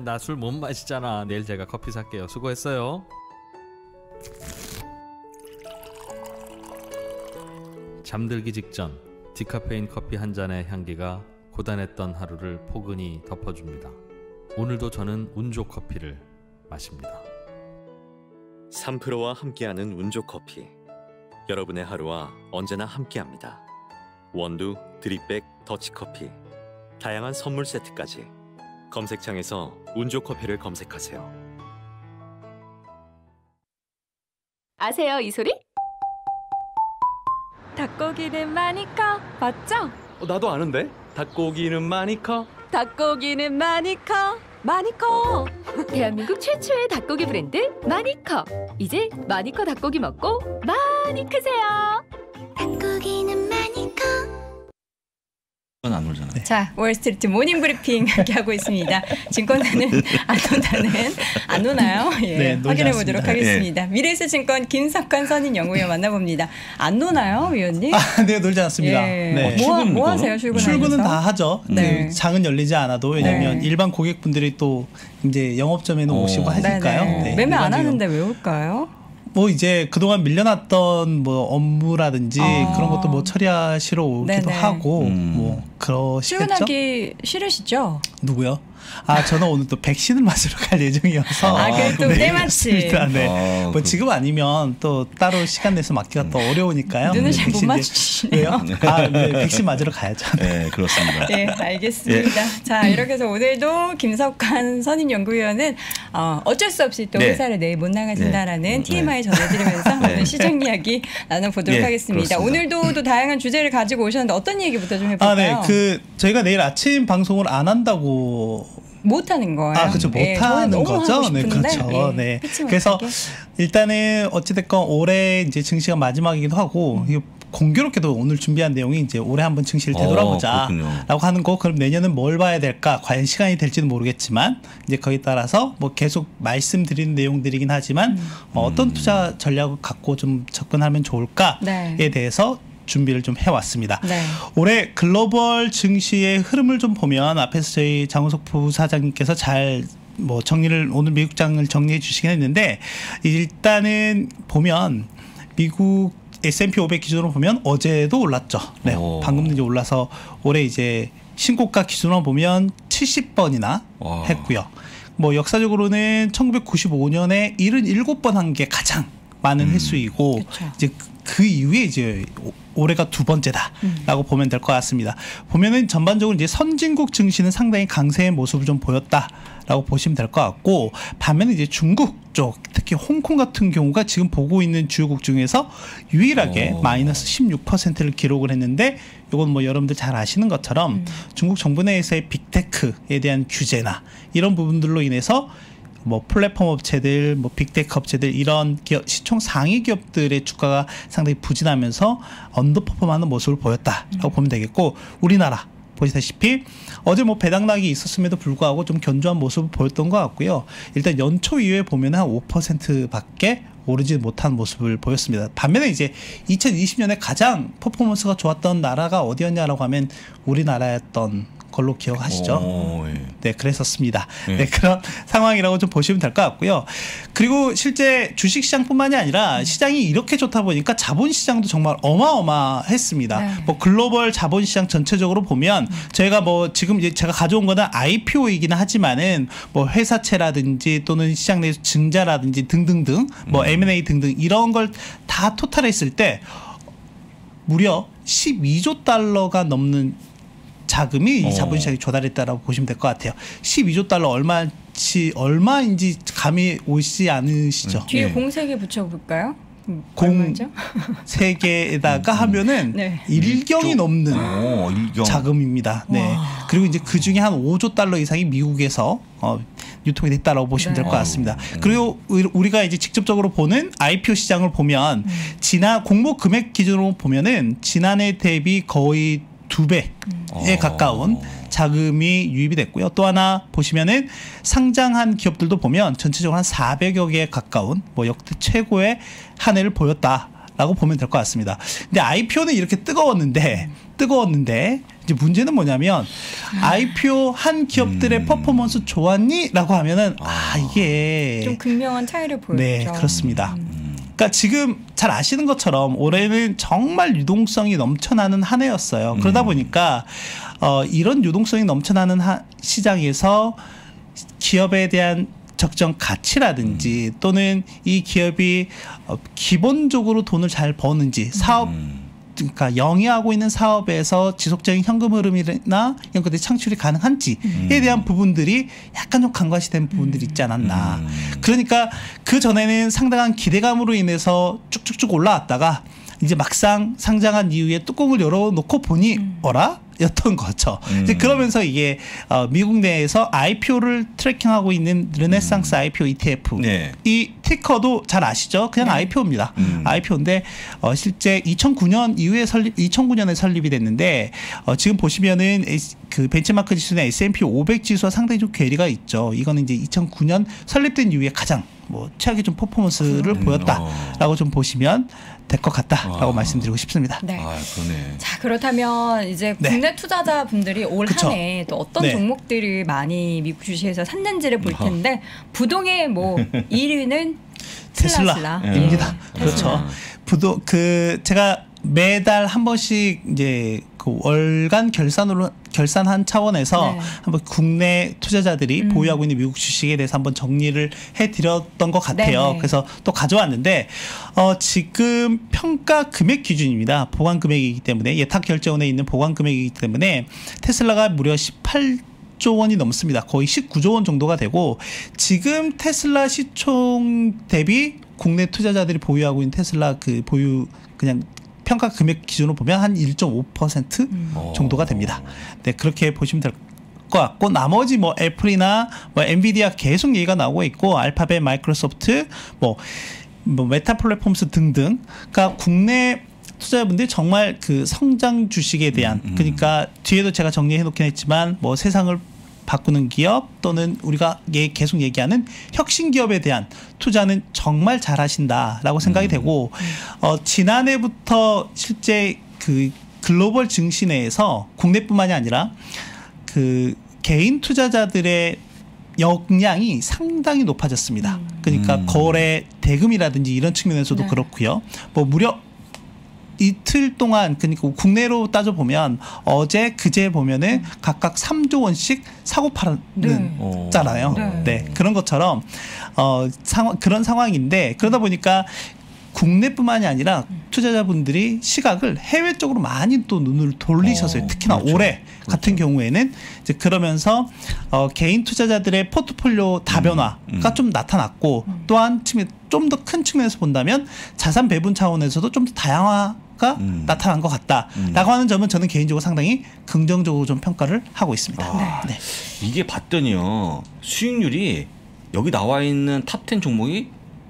Speaker 3: 나 술 못 마시잖아. 내일 제가 커피 살게요. 수고했어요. 잠들기 직전 디카페인 커피 한 잔의 향기가 고단했던 하루를 포근히 덮어줍니다. 오늘도 저는 운조 커피를 마십니다.
Speaker 4: 3프로와 함께하는 운조커피. 여러분의 하루와 언제나 함께합니다. 원두, 드립백, 더치커피, 다양한 선물 세트까지 검색창에서 운조커피를 검색하세요.
Speaker 5: 아세요 이 소리? 닭고기는 많이 커 맞죠?
Speaker 4: 나도 아는데? 닭고기는 많이 커.
Speaker 5: 닭고기는 많이 커 많이 커. 대한민국 최초의 닭고기 브랜드 마니커. 이제 마니커 닭고기 먹고 많이 크세요. 닭고기는 마니커.
Speaker 2: 안 울잖아요.
Speaker 1: 네. 자, 월스트리트 모닝 브리핑 함께하고 있습니다. 증권사는 안 논다는 안 노나요? 예,
Speaker 6: 네, 놀지
Speaker 1: 확인해
Speaker 6: 않습니다.
Speaker 1: 보도록 하겠습니다. 미래에셋증권 김석환 선임연구위원 만나봅니다. 안 노나요, 위원님?
Speaker 6: 네, 놀지 않습니다.
Speaker 1: 예.
Speaker 6: 네.
Speaker 1: 뭐 하세요, 출근하면서?
Speaker 6: 출근은 다 하죠.
Speaker 1: 네.
Speaker 6: 그 장은 열리지 않아도 왜냐하면
Speaker 1: 네.
Speaker 6: 일반 고객분들이 또 이제 영업점에는 오시고 하니까요.
Speaker 1: 네네.
Speaker 6: 네,
Speaker 1: 매매 안
Speaker 6: 일반적으로.
Speaker 1: 하는데 왜 올까요?
Speaker 6: 뭐 이제 그동안 밀려났던 뭐 업무라든지 그런 것도 뭐 처리하시러 오기도
Speaker 1: 네네.
Speaker 6: 하고 뭐 그러시겠죠.
Speaker 1: 출근하기 싫으시죠?
Speaker 6: 누구요? 아 저는 오늘 또 백신을 맞으러 갈 예정이어서.
Speaker 1: 아, 그래도 때마침.
Speaker 6: 네. 뭐 지금 아니면 또 따로 시간 내서 맞기가 또 어려우니까요.
Speaker 1: 눈을 잘 못
Speaker 6: 백신 이제-
Speaker 1: 맞추시네요.
Speaker 6: 왜요? 아, 네, 백신 맞으러 가야죠.
Speaker 2: 네, 그렇습니다.
Speaker 1: 네, 알겠습니다. 자, 이렇게 해서 오늘도 김석환 선임연구위원은 어쩔 수 없이 또
Speaker 2: 네.
Speaker 1: 회사를 내일 못 나가신다라는
Speaker 2: 네.
Speaker 1: TMI 전해드리면서 오늘 시장 이야기 나눠보도록
Speaker 2: 네,
Speaker 1: 하겠습니다.
Speaker 2: 그렇습니다.
Speaker 1: 오늘도 또 다양한 주제를 가지고 오셨는데 어떤 얘기부터 좀 해볼까요?
Speaker 6: 아, 네. 그 저희가 내일 아침 방송을 안 한다고.
Speaker 1: 못하는 거예요.
Speaker 6: 아, 그렇죠.
Speaker 1: 네,
Speaker 6: 못하는
Speaker 1: 저는 너무
Speaker 6: 거죠.
Speaker 1: 하고
Speaker 6: 네,
Speaker 1: 싶은데,
Speaker 6: 그렇죠.
Speaker 1: 예,
Speaker 6: 네.
Speaker 1: 그치
Speaker 6: 그래서
Speaker 1: 못하게.
Speaker 6: 일단은 어찌됐건 올해 이제 증시가 마지막이기도 하고 이게 공교롭게도 오늘 준비한 내용이 이제 올해 한번 증시를 되돌아보자라고
Speaker 2: 그렇군요.
Speaker 6: 하는 거. 그럼 내년은 뭘 봐야 될까? 과연 시간이 될지는 모르겠지만 이제 거기에 따라서 뭐 계속 말씀드리는 내용들이긴 하지만 어떤 투자 전략을 갖고 좀 접근하면 좋을까에
Speaker 1: 네.
Speaker 6: 대해서 준비를 좀 해왔습니다.
Speaker 1: 네.
Speaker 6: 올해 글로벌 증시의 흐름을 좀 보면 앞에서 저희 장우석 부사장님께서 잘 뭐 정리를 오늘 미국장을 정리해 주시긴 했는데 일단은 보면 미국 S&P 500 기준으로 보면 어제도 올랐죠. 네,
Speaker 2: 오.
Speaker 6: 방금 이제 올라서 올해 이제 신고가 기준으로 보면 70번이나
Speaker 2: 와.
Speaker 6: 했고요. 뭐 역사적으로는 1995년에 77번 한 게 가장 많은 횟수이고
Speaker 1: 그쵸.
Speaker 6: 이제 그 이후에 이제 올해가 두 번째다라고 보면 될 것 같습니다. 보면은 전반적으로 이제 선진국 증시는 상당히 강세의 모습을 좀 보였다라고 보시면 될 것 같고 반면에 이제 중국 쪽 특히 홍콩 같은 경우가 지금 보고 있는 주요국 중에서 유일하게 마이너스 16%를 기록을 했는데 이건 뭐 여러분들 잘 아시는 것처럼 중국 정부 내에서의 빅테크에 대한 규제나 이런 부분들로 인해서 뭐 플랫폼 업체들, 뭐 빅테크 업체들 이런 기업, 시총 상위 기업들의 주가가 상당히 부진하면서 언더퍼폼하는 모습을 보였다라고 보면 되겠고, 우리나라 보시다시피 어제 뭐 배당락이 있었음에도 불구하고 좀 견조한 모습을 보였던 것 같고요. 일단 연초 이후에 보면 한 5%밖에 오르지 못한 모습을 보였습니다. 반면에 이제 2020년에 가장 퍼포먼스가 좋았던 나라가 어디였냐라고 하면 우리나라였던 걸로 기억하시죠?
Speaker 2: 오, 예.
Speaker 6: 네, 그랬었습니다.
Speaker 2: 예.
Speaker 6: 네, 그런 상황이라고 좀 보시면 될 것 같고요. 그리고 실제 주식시장뿐만이 아니라 시장이 이렇게 좋다 보니까 자본시장도 정말 어마어마했습니다.
Speaker 1: 네.
Speaker 6: 뭐 글로벌 자본시장 전체적으로 보면 저희가 뭐 지금 이제 제가 가져온 거는 IPO이기는 하지만은 뭐 회사채라든지 또는 시장 내에서 증자라든지 등등등 뭐 M&A 등등 이런 걸 다 토탈했을 때 무려 12조 달러가 넘는 자금이 이 자본시장에 조달했다라고 보시면 될 것 같아요. 12조 달러 얼마인지 감이 오시지 않으시죠?
Speaker 1: 뒤에
Speaker 2: 네.
Speaker 1: 공세개 붙여볼까요?
Speaker 6: 공
Speaker 1: 얼마죠?
Speaker 6: 3개에다가 하면은
Speaker 1: 네.
Speaker 6: 일경이 넘는
Speaker 2: 일경.
Speaker 6: 자금입니다. 네. 그리고 이제 그 중에 한 5조 달러 이상이 미국에서 유통이 됐다라고 보시면 될 것
Speaker 1: 네.
Speaker 6: 같습니다. 그리고 우리가 이제 직접적으로 보는 IPO 시장을 보면 지난 공모 금액 기준으로 보면은 지난해 대비 거의 2배에 가까운 자금이 유입이 됐고요. 또 하나 보시면은 상장한 기업들도 보면 전체적으로 한 400여 개에 가까운 뭐 역대 최고의 한 해를 보였다라고 보면 될 것 같습니다. 근데 IPO는 이렇게 뜨거웠는데 이제 문제는 뭐냐면 IPO 한 기업들의 퍼포먼스 좋았니? 라고 하면은 이게
Speaker 1: 좀 극명한 차이를 보였죠.
Speaker 6: 네, 그렇습니다. 그러니까 지금 잘 아시는 것처럼 올해는 정말 유동성이 넘쳐나는 한 해였어요. 그러다 보니까 이런 유동성이 넘쳐나는 시장에서 기업에 대한 적정 가치라든지 또는 이 기업이 기본적으로 돈을 잘 버는지 사업 그러니까 영위하고 있는 사업에서 지속적인 현금 흐름이나 이런 것들이 창출이 가능한지에 대한 부분들이 약간 좀 간과시된 부분들이 있지 않았나. 그러니까 그 전에는 상당한 기대감으로 인해서 쭉쭉쭉 올라왔다가 이제 막상 상장한 이후에 뚜껑을 열어놓고 보니 어라? 였던 거죠. 이제 그러면서 이게 미국 내에서 IPO를 트래킹하고 있는 르네상스 IPO ETF
Speaker 2: 네.
Speaker 6: 이 티커도 잘 아시죠? 그냥 IPO입니다. IPO인데 실제 2009년에 설립이 됐는데 지금 보시면은 그 벤치마크 지수나 S&P 500 지수와 상당히 좀 괴리가 있죠. 이거는 이제 2009년 설립된 이후에 가장 뭐 최악의 좀 퍼포먼스를 보였다라고 좀 보시면 될 것 같다라고 말씀드리고 싶습니다.
Speaker 1: 네.
Speaker 2: 그러네.
Speaker 1: 자, 그렇다면 이제
Speaker 6: 네.
Speaker 1: 국내 투자자분들이 올
Speaker 6: 그쵸.
Speaker 1: 한 해 또 어떤
Speaker 6: 네.
Speaker 1: 종목들을 많이 미국 주식에서 샀는지를 볼 텐데 부동의 뭐 1위는 테슬라.
Speaker 6: 테슬라입니다.
Speaker 1: 네.
Speaker 6: 그렇죠. 제가 매달 한 번씩 이제 그 월간 결산한 차원에서
Speaker 1: 네.
Speaker 6: 한번 국내 투자자들이 보유하고 있는 미국 주식에 대해서 한번 정리를 해드렸던 것 같아요.
Speaker 1: 네네.
Speaker 6: 그래서 또 가져왔는데 지금 평가 금액 기준입니다. 보관 금액이기 때문에 예탁 결제원에 있는 보관 금액이기 때문에 테슬라가 무려 18조 원이 넘습니다. 거의 19조 원 정도가 되고 지금 테슬라 시총 대비 국내 투자자들이 보유하고 있는 테슬라 그 보유 그냥 평가 금액 기준으로 보면 한 1.5% 정도가 됩니다. 네, 그렇게 보시면 될 것 같고 나머지 뭐 애플이나 뭐 엔비디아 계속 얘기가 나오고 있고 알파벳, 마이크로소프트, 뭐 메타 플랫폼스 등등, 그러니까 국내 투자자분들이 정말 그 성장 주식에 대한 그러니까 뒤에도 제가 정리해 놓긴 했지만 뭐 세상을 바꾸는 기업 또는 우리가 계속 얘기하는 혁신 기업에 대한 투자는 정말 잘하신다라고 생각이 되고 지난해부터 실제 그 글로벌 증시 내에서 국내뿐만이 아니라 그 개인 투자자들의 역량이 상당히 높아졌습니다. 그러니까 거래 대금이라든지 이런 측면에서도
Speaker 1: 네.
Speaker 6: 그렇고요. 뭐 무려 이틀 동안 그러니까 국내로 따져보면 어제 그제 보면은 각각 3조 원씩 사고 파는 잖아요.
Speaker 1: 네.
Speaker 6: 네. 그런 것처럼 그런 상황인데 그러다 보니까 국내뿐만이 아니라 투자자분들이 시각을 해외 쪽으로 많이 또 눈을 돌리셨어요. 특히나
Speaker 2: 그렇죠.
Speaker 6: 올해 같은 경우에는 이제 그러면서 개인 투자자들의 포트폴리오 다변화가 좀 나타났고 또한 좀 더 큰 측면에서 본다면 자산 배분 차원에서도 좀 더 다양화가 나타난 것 같다라고 하는 점은 저는 개인적으로 상당히 긍정적으로 좀 평가를 하고 있습니다. 네.
Speaker 2: 이게 봤더니요 수익률이 여기 나와 있는 탑10 종목이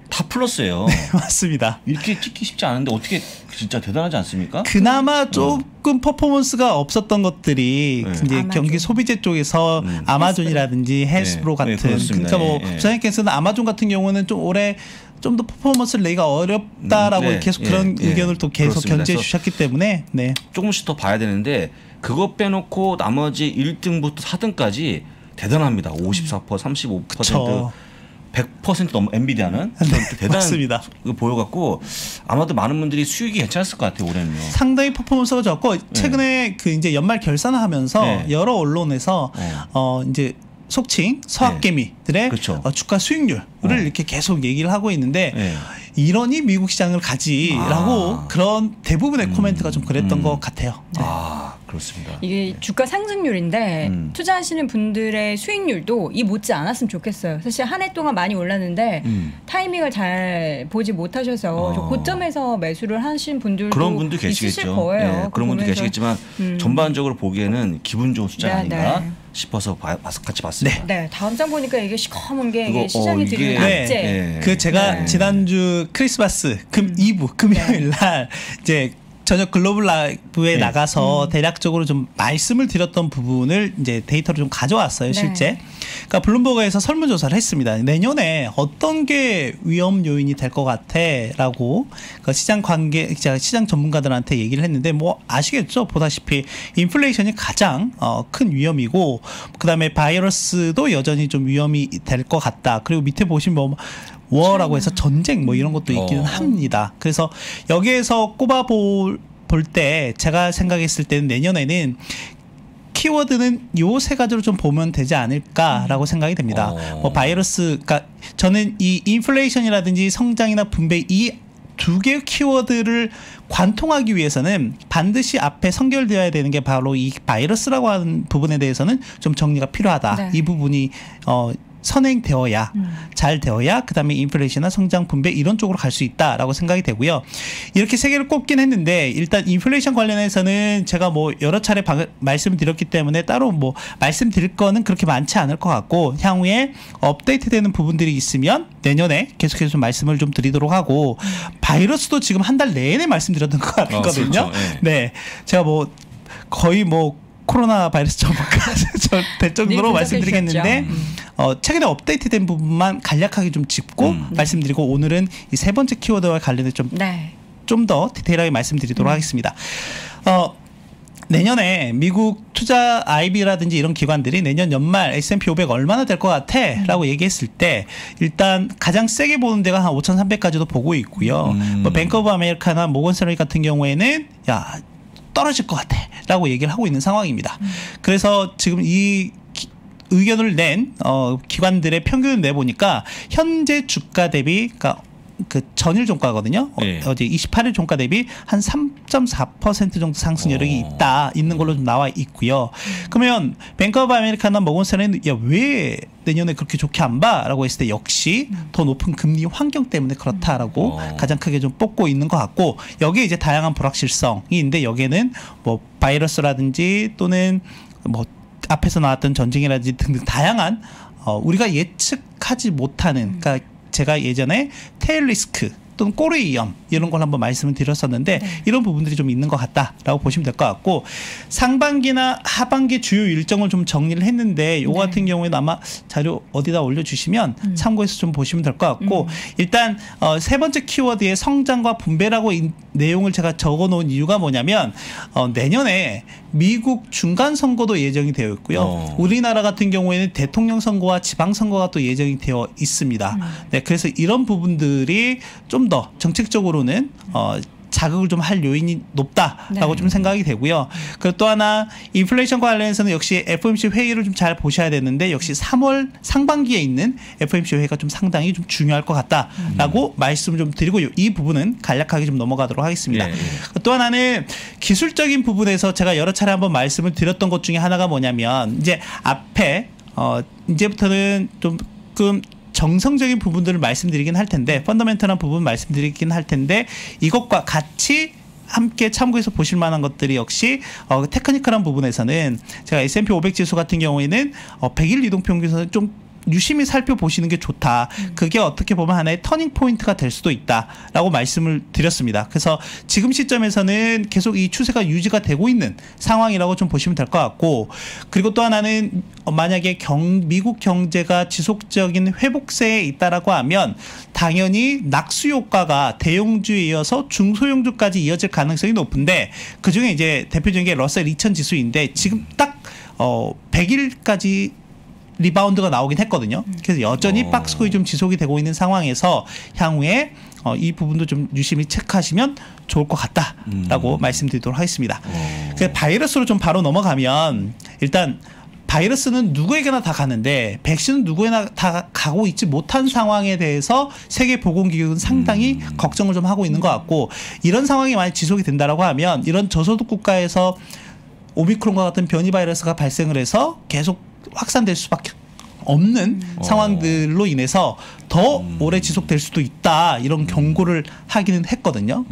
Speaker 2: 다 플러스예요.
Speaker 6: 맞습니다.
Speaker 2: 이렇게 찍기 쉽지 않은데 어떻게 진짜 대단하지 않습니까?
Speaker 6: 그나마 조금 퍼포먼스가 없었던 것들이
Speaker 2: 네.
Speaker 6: 이제
Speaker 1: 아마존.
Speaker 6: 경기 소비재 쪽에서 아마존이라든지 헬스프로
Speaker 2: 네,
Speaker 6: 같은
Speaker 2: 그렇습니다.
Speaker 6: 그러니까 뭐
Speaker 2: 예, 예.
Speaker 6: 부장님께서는 아마존 같은 경우는 좀 올해 좀 더 퍼포먼스를 내기가 어렵다라고
Speaker 2: 네,
Speaker 6: 계속
Speaker 2: 예,
Speaker 6: 그런
Speaker 2: 예.
Speaker 6: 의견을 또 계속
Speaker 2: 그렇습니다.
Speaker 6: 견지해 주셨기 때문에 네.
Speaker 2: 조금씩 더 봐야 되는데 그거 빼놓고 나머지 1등부터 4등까지 대단합니다. 54%, 35%,
Speaker 6: 그쵸.
Speaker 2: 100% 넘어 엔비디아는 대단한
Speaker 6: 맞습니다.
Speaker 2: 거 보여갖고 아마도 많은 분들이 수익이 괜찮았을 것 같아요 올해는요.
Speaker 6: 상당히 퍼포먼스가 좋았고 최근에 그 이제 연말 결산을 하면서
Speaker 2: 네.
Speaker 6: 여러 언론에서 이제 속칭 서학개미들의
Speaker 2: 그렇죠.
Speaker 6: 주가 수익률을 이렇게 계속 얘기를 하고 있는데
Speaker 2: 네.
Speaker 6: 이러니 미국 시장을 가지라고 그런 대부분의 코멘트가 좀 그랬던 것 같아요. 네.
Speaker 2: 아 그렇습니다.
Speaker 1: 이게 주가 상승률인데 투자하시는 분들의 수익률도 이 못지 않았으면 좋겠어요. 사실 한 해 동안 많이 올랐는데 타이밍을 잘 보지 못하셔서 좀 고점에서 매수를 하신 분들도
Speaker 2: 그런 분도
Speaker 1: 있으실
Speaker 2: 계시겠죠.
Speaker 1: 거예요.
Speaker 2: 예, 그런 분도
Speaker 1: 보면서.
Speaker 2: 계시겠지만 전반적으로 보기에는 기분 좋은 숫자가
Speaker 1: 네,
Speaker 2: 아닌가
Speaker 1: 네.
Speaker 2: 싶어서 같이 봤습니다.
Speaker 1: 네, 다음 장 보니까 이게 시커먼 게
Speaker 2: 그거,
Speaker 1: 이게 시장이
Speaker 2: 이게-
Speaker 1: 들이는
Speaker 6: 네.
Speaker 1: 악재.
Speaker 2: 네.
Speaker 6: 그 제가
Speaker 2: 네.
Speaker 6: 지난주 크리스마스 2부 금요일 날 이제 저녁 글로벌 라이브에
Speaker 2: 네.
Speaker 6: 나가서 대략적으로 좀 말씀을 드렸던 부분을 이제 데이터를 좀 가져왔어요, 실제.
Speaker 1: 네.
Speaker 6: 그러니까 블룸버그에서 설문조사를 했습니다. 내년에 어떤 게 위험 요인이 될 것 같아라고 그 시장 전문가들한테 얘기를 했는데 뭐 아시겠죠? 보다시피 인플레이션이 가장 큰 위험이고 그다음에 바이러스도 여전히 좀 위험이 될 것 같다. 그리고 밑에 보시면 뭐 워라고 해서 전쟁 뭐 이런 것도 있기는 합니다. 그래서 여기에서 꼽아볼 때 제가 생각했을 때는 내년에는 키워드는 요 세 가지로 좀 보면 되지 않을까라고 생각이 됩니다. 뭐 바이러스, 그러니까 저는 이 인플레이션이라든지 성장이나 분배 이 두 개의 키워드를 관통하기 위해서는 반드시 앞에 선결되어야 되는 게 바로 이 바이러스라고 하는 부분에 대해서는 좀 정리가 필요하다.
Speaker 1: 네.
Speaker 6: 이 부분이 선행되어야 잘 되어야 그다음에 인플레이션이나 성장 분배 이런 쪽으로 갈 수 있다라고 생각이 되고요. 이렇게 세 개를 꼽긴 했는데 일단 인플레이션 관련해서는 제가 뭐 여러 차례 말씀을 드렸기 때문에 따로 뭐 말씀드릴 거는 그렇게 많지 않을 것 같고 향후에 업데이트되는 부분들이 있으면 내년에 계속해서 좀 말씀을 좀 드리도록 하고 바이러스도 지금 한 달 내내 말씀드렸던 것 같거든요.
Speaker 2: 그렇죠.
Speaker 6: 네, 제가 뭐 거의 뭐 코로나 바이러스 전문가가 될 정도로
Speaker 1: 네,
Speaker 6: 말씀드리겠는데
Speaker 1: 분석해
Speaker 6: 최근에 업데이트된 부분만 간략하게 좀 짚고 말씀드리고 오늘은 이 세 번째 키워드와 관련해
Speaker 1: 네.
Speaker 6: 좀 더 디테일하게 말씀드리도록 하겠습니다. 내년에 미국 투자 IB라든지 이런 기관들이 내년 연말 S&P 500 얼마나 될 것 같아? 라고 얘기했을 때 일단 가장 세게 보는 데가 한 5,300까지도 보고 있고요. 뭐 뱅크 오브 아메리카나 모건 스탠리 같은 경우에는 야 떨어질 것 같아 라고 얘기를 하고 있는 상황입니다. 그래서 지금 이 의견을 낸 기관들의 평균을 내보니까 현재 주가 대비 그러니까 그 전일 종가거든요.
Speaker 2: 네.
Speaker 6: 어제 28일 종가 대비 한 3.4% 정도 상승 여력이 있는 걸로 좀 나와 있고요. 그러면 뱅크 오브 아메리카나 모건 스탠리는 야 왜 내년에 그렇게 좋게 안 봐라고 했을 때 역시 더 높은 금리 환경 때문에 그렇다라고 가장 크게 좀 뽑고 있는 것 같고 여기에 이제 다양한 불확실성이 있는데 여기에는 뭐 바이러스라든지 또는 뭐 앞에서 나왔던 전쟁이라든지 등등 다양한 우리가 예측하지 못하는 그러니까 제가 예전에 테일 리스크 또는 꼬리 위험 이런 걸 한번 말씀을 드렸었는데 이런 부분들이 좀 있는 것 같다라고 보시면 될 것 같고 상반기나 하반기 주요 일정을 좀 정리를 했는데 요거 같은 경우에는 아마 자료 어디다 올려주시면 참고해서 좀 보시면 될 것 같고 일단 세 번째 키워드의 성장과 분배라고 내용을 제가 적어놓은 이유가 뭐냐면 내년에 미국 중간 선거도 예정이 되어 있고요. 우리나라 같은 경우에는 대통령 선거와 지방 선거가 또 예정이 되어 있습니다. 네, 그래서 이런 부분들이 좀 더 정책적으로는 자극을 좀 할 요인이 높다라고 좀 생각이 되고요. 그리고 또 하나 인플레이션과 관련해서는 역시 FOMC 회의를 좀 잘 보셔야 되는데 역시 3월 상반기에 있는 FOMC 회의가 좀 상당히 좀 중요할 것 같다라고 말씀을 좀 드리고 이 부분은 간략하게 좀 넘어가도록 하겠습니다. 또 하나는 기술적인 부분에서 제가 여러 차례 한번 말씀을 드렸던 것 중에 하나가 뭐냐면 이제 앞에 이제부터는 조금 정성적인 부분들을 말씀드리긴 할 텐데 펀더멘털한 부분 말씀드리긴 할 텐데 이것과 같이 함께 참고해서 보실 만한 것들이 역시 테크니컬한 부분에서는 제가 S&P 500 지수 같은 경우에는 100일 이동평균선을 좀 유심히 살펴보시는 게 좋다. 그게 어떻게 보면 하나의 터닝 포인트가 될 수도 있다라고 말씀을 드렸습니다. 그래서 지금 시점에서는 계속 이 추세가 유지가 되고 있는 상황이라고 좀 보시면 될 것 같고, 그리고 또 하나는 만약에 미국 경제가 지속적인 회복세에 있다라고 하면 당연히 낙수 효과가 대형주에 이어서 중소형주까지 이어질 가능성이 높은데, 그중에 이제 대표적인 게 러셀 2000 지수인데 지금 딱 100일까지 리바운드가 나오긴 했거든요. 그래서 여전히 박스권이 좀 지속이 되고 있는 상황에서 향후에 이 부분도 좀 유심히 체크하시면 좋을 것 같다라고 말씀드리도록 하겠습니다. 그 바이러스로 좀 바로 넘어가면, 일단 바이러스는 누구에게나 다 가는데 백신은 누구에나 다 가고 있지 못한 상황에 대해서 세계보건기구는 상당히 걱정을 좀 하고 있는 것 같고, 이런 상황이 만약 지속이 된다라고 하면 이런 저소득 국가에서 오미크론과 같은 변이 바이러스가 발생을 해서 계속 확산될 수밖에 없는 상황들로 인해서 더 오래 지속될 수도 있다, 이런 경고를 하기는 했거든요.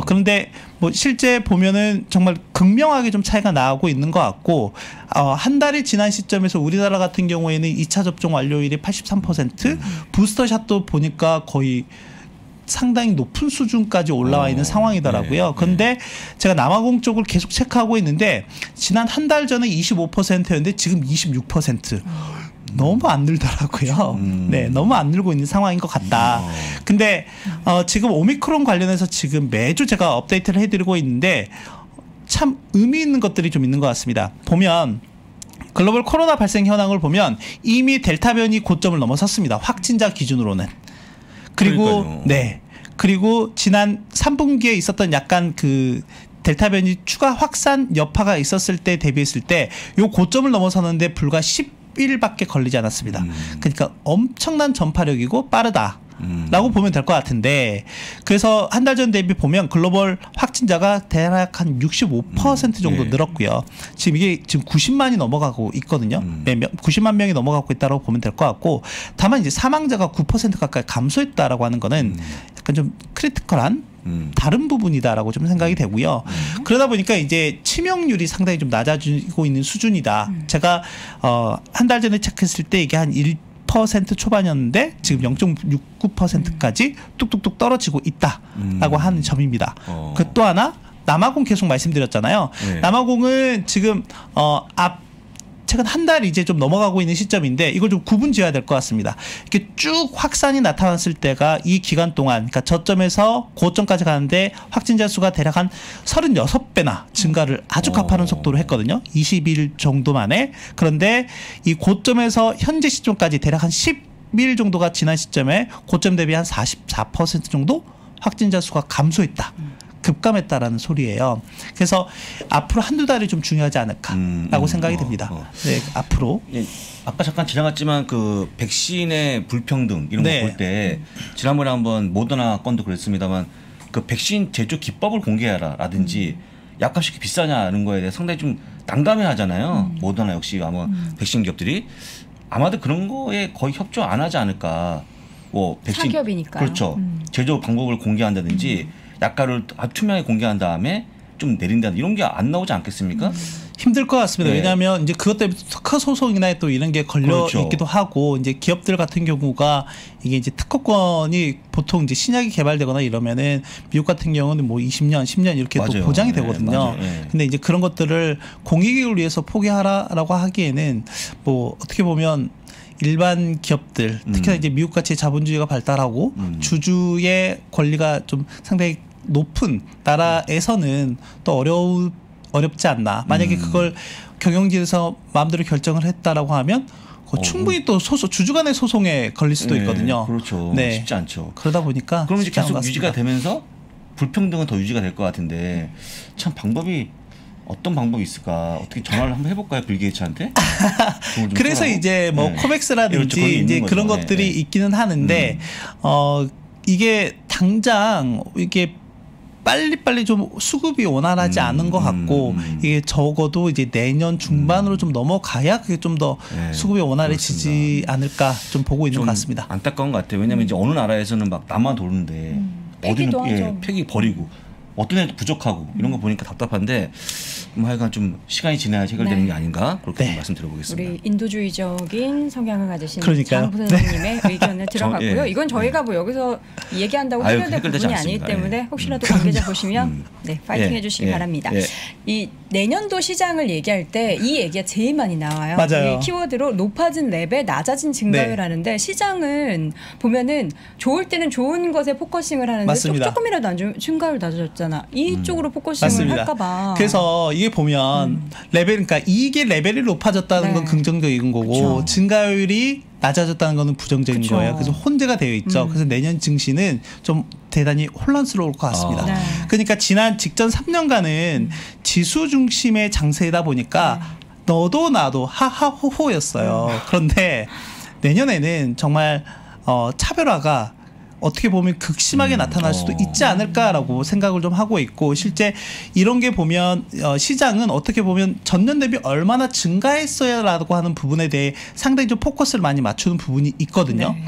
Speaker 6: 그런데 뭐 실제 보면은 정말 극명하게 좀 차이가 나고 있는 것 같고, 한 달이 지난 시점에서 우리나라 같은 경우에는 2차 접종 완료율이 83%, 부스터샷도 보니까 거의 상당히 높은 수준까지 올라와 있는 상황이더라고요. 그런데 제가 남아공 쪽을 계속 체크하고 있는데 지난 한 달 전에 25%였는데 지금 26%. 너무 안 늘더라고요. 네, 너무 안 늘고 있는 상황인 것 같다. 근데 지금 오미크론 관련해서 지금 매주 제가 업데이트를 해드리고 있는데 참 의미 있는 것들이 좀 있는 것 같습니다. 보면 글로벌 코로나 발생 현황을 보면 이미 델타 변이 고점을 넘어섰습니다. 확진자 기준으로는. 그리고
Speaker 2: 그러니까요.
Speaker 6: 네, 그리고 지난 3분기에 있었던 약간 그 델타 변이 추가 확산 여파가 있었을 때 대비했을 때 요 고점을 넘어서는데 불과 10일밖에 걸리지 않았습니다. 그러니까 엄청난 전파력이고 빠르다. 라고 보면 될 것 같은데, 그래서 한 달 전 대비 보면 글로벌 확진자가 대략 한 65% 정도 늘었고요. 지금 이게 지금 90만이 넘어가고 있거든요. 90만 명이 넘어가고 있다고 보면 될 것 같고, 다만 이제 사망자가 9% 가까이 감소했다라고 하는 거는 약간 좀 크리티컬한 다른 부분이다라고 좀 생각이 되고요. 그러다 보니까 이제 치명률이 상당히 좀 낮아지고 있는 수준이다. 제가 한 달 전에 체크했을 때 이게 한 1% 초반이었는데 지금 0.69%까지 뚝뚝뚝 떨어지고 있다라고 하는 점입니다. 그 또 하나, 남아공 계속 말씀드렸잖아요. 남아공은 지금 최근 한 달 이제 좀 넘어가고 있는 시점인데 이걸 좀 구분 지어야 될 것 같습니다. 이렇게 쭉 확산이 나타났을 때가 이 기간 동안, 그러니까 저점에서 고점까지 가는데 확진자 수가 대략 한 36배나 증가를 아주 가파른 속도로 했거든요. 20일 정도 만에. 그런데 이 고점에서 현재 시점까지 대략 한 10일 정도가 지난 시점에 고점 대비 한 44% 정도 확진자 수가 감소했다. 급감했다라는 소리예요. 그래서 앞으로 한두 달이 좀 중요하지 않을까라고 생각이 됩니다. 네, 앞으로.
Speaker 2: 네, 아까 잠깐 지나갔지만 그 백신의 불평등 이런 거 볼 때 지난번에 한번 모더나 건도 그랬습니다만 그 백신 제조 기법을 공개하라라든지 약값이 비싸냐는 거에 대해 상당히 좀 난감해하잖아요. 모더나 역시 아마 백신 기업들이 아마도 그런 거에 거의 협조 안 하지 않을까. 뭐 백신
Speaker 1: 사기업이니까요.
Speaker 2: 그렇죠. 제조 방법을 공개한다든지 약가를 투명하게 공개한 다음에 좀 내린다, 이런 게 안 나오지 않겠습니까?
Speaker 6: 힘들 것 같습니다.
Speaker 2: 네.
Speaker 6: 왜냐하면 이제 그것 때문에 특허 소송이나 또 이런 게 걸려
Speaker 2: 그렇죠.
Speaker 6: 있기도 하고, 이제 기업들 같은 경우가 이게 이제 특허권이 보통 이제 신약이 개발되거나 이러면은 미국 같은 경우는 뭐 20년, 10년 이렇게
Speaker 2: 맞아요.
Speaker 6: 또 보장이 되거든요.
Speaker 2: 맞아요. 네.
Speaker 6: 근데 이제 그런 것들을 공익을 위해서 포기하라라고 하기에는 뭐 어떻게 보면 일반 기업들, 특히나 이제 미국같이 자본주의가 발달하고 주주의 권리가 좀 상당히 높은 나라에서는 또 어렵지 않나. 만약에 그걸 경영진에서 마음대로 결정을 했다라고 하면 충분히 또 주주 간의 소송에 걸릴 수도 있거든요.
Speaker 2: 그렇죠.
Speaker 6: 네.
Speaker 2: 쉽지 않죠.
Speaker 6: 그러다 보니까
Speaker 2: 그럼 이제
Speaker 6: 쉽지 않은
Speaker 2: 계속
Speaker 6: 것 같습니다.
Speaker 2: 유지가 되면서 불평등은 더 유지가 될 것 같은데, 참 방법이 어떤 방법이 있을까? 어떻게 전화를 한번 해볼까요, 빌 게이츠한테?
Speaker 6: 그래서 이제 뭐 코백스라든지
Speaker 2: 그렇죠.
Speaker 6: 이제 그런
Speaker 2: 거죠.
Speaker 6: 것들이 있기는 하는데 이게 당장 이게 빨리빨리 좀 수급이 원활하지 않은 것 같고, 이게 적어도 이제 내년 중반으로 좀 넘어가야 그게 좀 더 수급이 원활해지지 않을까 좀 보고 있는 것 같습니다.
Speaker 2: 안타까운 것 같아요. 왜냐하면 이제 어느 나라에서는 막 남아 도는데 어디는
Speaker 1: 폐기도 하죠.
Speaker 2: 폐기 버리고 어떤 애도 부족하고 이런 거 보니까 답답한데, 하여간 좀 시간이 지나야 해결되는
Speaker 1: 네.
Speaker 2: 게 아닌가 그렇게
Speaker 6: 네.
Speaker 2: 좀 말씀드려보겠습니다.
Speaker 1: 우리 인도주의적인 성향을 가지신
Speaker 6: 그러니까요.
Speaker 1: 장 부사장님의 의견을 들어갔고요.
Speaker 2: 예.
Speaker 1: 이건 저희가 뭐 여기서 얘기한다고
Speaker 2: 아유,
Speaker 1: 해결될
Speaker 2: 해결되지
Speaker 1: 부분이 아니기
Speaker 2: 않습니다.
Speaker 1: 때문에
Speaker 2: 예.
Speaker 1: 혹시라도 관계자 보시면 네, 파이팅
Speaker 2: 예.
Speaker 1: 해주시기
Speaker 2: 예.
Speaker 1: 바랍니다.
Speaker 2: 예.
Speaker 1: 이 내년도 시장을 얘기할 때 이 얘기가 제일 많이 나와요.
Speaker 6: 맞아요.
Speaker 1: 이 키워드로 높아진 랩에 낮아진 증가율하는데 시장은 보면은 좋을 때는 좋은 것에 포커싱을 하는데
Speaker 6: 맞습니다.
Speaker 1: 조금이라도 안 좋으면 증가율 낮아졌잖아. 이쪽으로 포커싱을
Speaker 6: 맞습니다.
Speaker 1: 할까봐.
Speaker 6: 그래서 이게 보면 레벨, 그러니까 이익의 레벨이 높아졌다는
Speaker 1: 네.
Speaker 6: 건 긍정적인 거고
Speaker 1: 그쵸.
Speaker 6: 증가율이 낮아졌다는 거는 부정적인
Speaker 1: 그쵸.
Speaker 6: 거예요. 그래서 혼재가 되어 있죠. 그래서 내년 증시는 좀 대단히 혼란스러울 것 같습니다.
Speaker 1: 네.
Speaker 6: 그러니까 지난 직전 3년간은 지수 중심의 장세이다 보니까 너도 나도 하하호호였어요. 그런데 내년에는 정말 차별화가 어떻게 보면 극심하게 나타날 수도 있지 않을까라고 생각을 좀 하고 있고 실제 이런 게 보면 시장은 어떻게 보면 전년 대비 얼마나 증가했어야라고 하는 부분에 대해 상당히 좀 포커스를 많이 맞추는 부분이 있거든요.
Speaker 1: 네.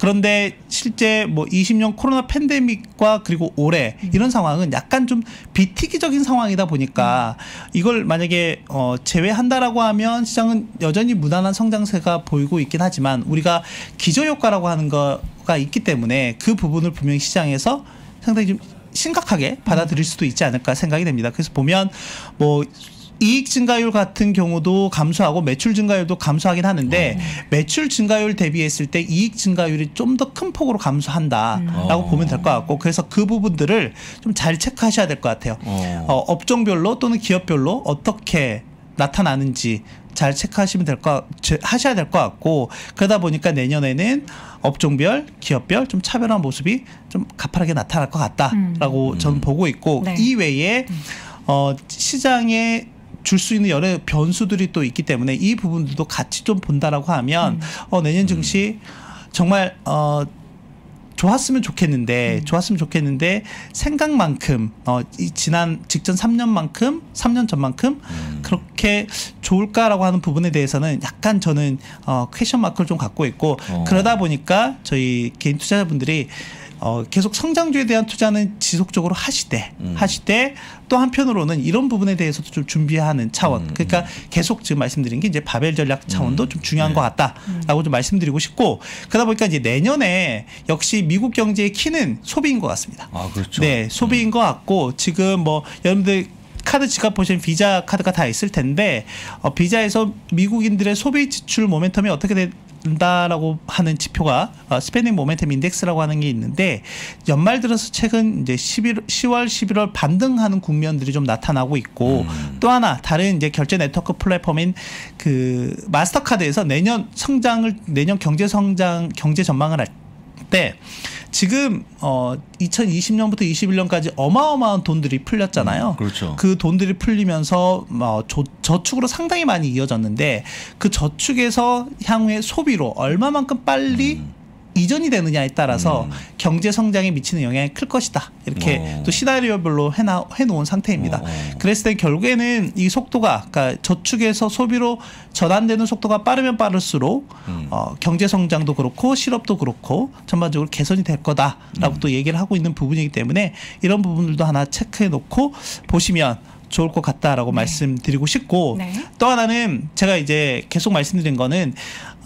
Speaker 6: 그런데 실제 뭐 20년 코로나 팬데믹과 그리고 올해 이런 상황은 약간 좀 비특이적인 상황이다 보니까 이걸 만약에 제외한다라고 하면 시장은 여전히 무난한 성장세가 보이고 있긴 하지만 우리가 기저효과라고 하는 거가 있기 때문에 그 부분을 분명히 시장에서 상당히 좀 심각하게 받아들일 수도 있지 않을까 생각이 됩니다. 그래서 보면 뭐 이익 증가율 같은 경우도 감소하고 매출 증가율도 감소하긴 하는데 매출 증가율 대비했을 때 이익 증가율이 좀 더 큰 폭으로 감소한다라고 보면 될 것 같고 그래서 그 부분들을 좀 잘 체크하셔야 될 것 같아요. 업종별로 또는 기업별로 어떻게 나타나는지 잘 체크하시면 하셔야 될 것 같고 그러다 보니까 내년에는 업종별, 기업별 좀 차별한 모습이 좀 가파르게 나타날 것 같다라고 저는 보고 있고
Speaker 1: 네.
Speaker 6: 이외에 시장에 줄 수 있는 여러 변수들이 또 있기 때문에 이 부분들도 같이 좀 본다라고 하면 내년 증시 정말 좋았으면 좋겠는데 생각만큼 이 지난 직전 3년 전만큼 그렇게 좋을까라고 하는 부분에 대해서는 약간 저는 퀘션 마크를 좀 갖고 있고 그러다 보니까 저희 개인 투자자분들이 계속 성장주에 대한 투자는 지속적으로 하시되 또 한편으로는 이런 부분에 대해서도 좀 준비하는 차원 그러니까 계속 지금 말씀드린 게 이제 바벨 전략 차원도 좀 중요한 것 같다라고 좀 말씀드리고 싶고 그러다 보니까 이제 내년에 역시 미국 경제의 키는 소비인 것 같습니다.
Speaker 2: 아 그렇죠.
Speaker 6: 네, 소비인 것 같고 지금 뭐 여러분들 카드 지갑 보시면 비자 카드가 다 있을 텐데 비자에서 미국인들의 소비 지출 모멘텀이 어떻게 된다라고 하는 지표가 스페닝 모멘텀 인덱스라고 하는 게 있는데 연말 들어서 최근 이제 10월, 11월 반등하는 국면들이 좀 나타나고 있고 또 하나 다른 이제 결제 네트워크 플랫폼인 그 마스터카드에서 내년 경제 전망을 할 때 지금 2020년부터 21년까지 어마어마한 돈들이 풀렸잖아요.
Speaker 2: 그렇죠.
Speaker 6: 그 돈들이 풀리면서 저축으로 상당히 많이 이어졌는데 그 저축에서 향후에 소비로 얼마만큼 빨리 이전이 되느냐에 따라서 경제 성장에 미치는 영향이 클 것이다. 이렇게 또 시나리오별로 해놓은 상태입니다. 그랬을 때 결국에는 이 속도가 그러니까 저축에서 소비로 전환되는 속도가 빠르면 빠를수록 경제 성장도 그렇고 실업도 그렇고 전반적으로 개선이 될 거다라고 또 얘기를 하고 있는 부분이기 때문에 이런 부분들도 하나 체크해 놓고 보시면 좋을 것 같다라고 말씀드리고 싶고 또 하나는 제가 이제 계속 말씀드린 거는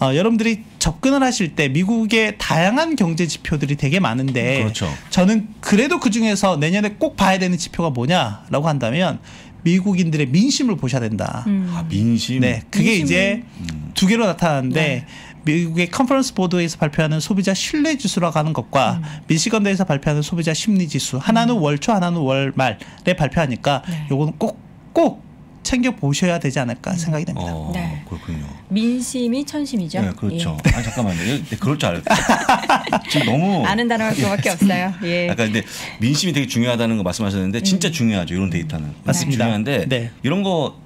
Speaker 6: 여러분들이 접근을 하실 때 미국의 다양한 경제 지표들이 되게 많은데
Speaker 2: 그렇죠.
Speaker 6: 저는 그래도 그중에서 내년에 꼭 봐야 되는 지표가 뭐냐라고 한다면 미국인들의 민심을 보셔야 된다.
Speaker 2: 아, 민심.
Speaker 6: 네, 그게
Speaker 1: 민심을.
Speaker 6: 이제 두 개로 나타나는데 미국의 컨퍼런스 보드에서 발표하는 소비자 신뢰 지수라고 하는 것과 미시건대에서 발표하는 소비자 심리 지수 하나는 월초 하나는 월말에 발표하니까 요거는 꼭 챙겨 보셔야 되지 않을까 생각이 됩니다.
Speaker 1: 네.
Speaker 2: 그렇군요.
Speaker 1: 민심이 천심이죠.
Speaker 2: 네, 그렇죠.
Speaker 1: 예.
Speaker 2: 아니 잠깐만요. 그럴 줄 알았어요. 지금 너무
Speaker 1: 아는 단어가 그거밖에 없어요. 예.
Speaker 2: 약간 근데 민심이 되게 중요하다는 거 말씀하셨는데 진짜 중요하죠. 이런 데이터는.
Speaker 6: 맞습니다.
Speaker 2: 중요한데
Speaker 6: 네.
Speaker 2: 이런 거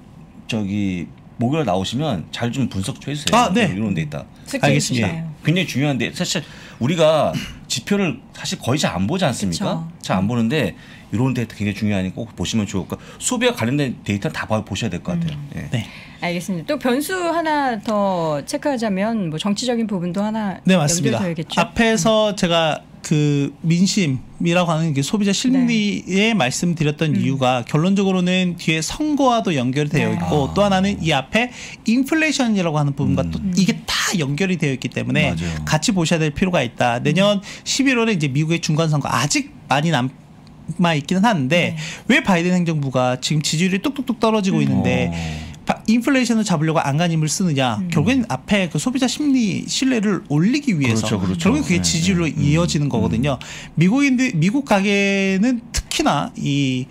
Speaker 2: 목요일 나오시면 잘 좀 분석 좀 해주세요.
Speaker 6: 아, 네.
Speaker 2: 이런 데이터.
Speaker 6: 알겠습니다.
Speaker 2: 예, 굉장히 중요한데 사실 우리가 지표를 사실 거의 잘 안 보지 않습니까?
Speaker 1: 그쵸.
Speaker 2: 잘 안 보는데 이런 데이터 굉장히 중요하니까 꼭 보시면 좋을 것 같고 소비와 관련된 데이터는 다 보셔야 될 것 같아요. 예.
Speaker 6: 네.
Speaker 1: 알겠습니다. 또 변수 하나 더 체크하자면 뭐 정치적인 부분도 하나
Speaker 6: 네, 맞습니다.
Speaker 1: 연결되겠죠.
Speaker 6: 앞에서 제가 그 민심이라고 하는 게 소비자 심리에 말씀드렸던 이유가 결론적으로는 뒤에 선거와도 연결이 되어 있고 또 하나는 이 앞에 인플레이션이라고 하는 부분과 또 이게 다 연결이 되어 있기 때문에
Speaker 2: 맞아요.
Speaker 6: 같이 보셔야 될 필요가 있다. 내년 11월에 이제 미국의 중간선거 아직 많이 남아 있기는 한데 왜 바이든 행정부가 지금 지지율이 뚝뚝뚝 떨어지고 있는데 인플레이션을 잡으려고 안간힘을 쓰느냐. 결국엔 앞에 그 소비자 심리 신뢰를 올리기 위해서
Speaker 2: 그렇죠.
Speaker 6: 결국엔 그게 지지율로 이어지는 거거든요. 미국 가게는 특히나 이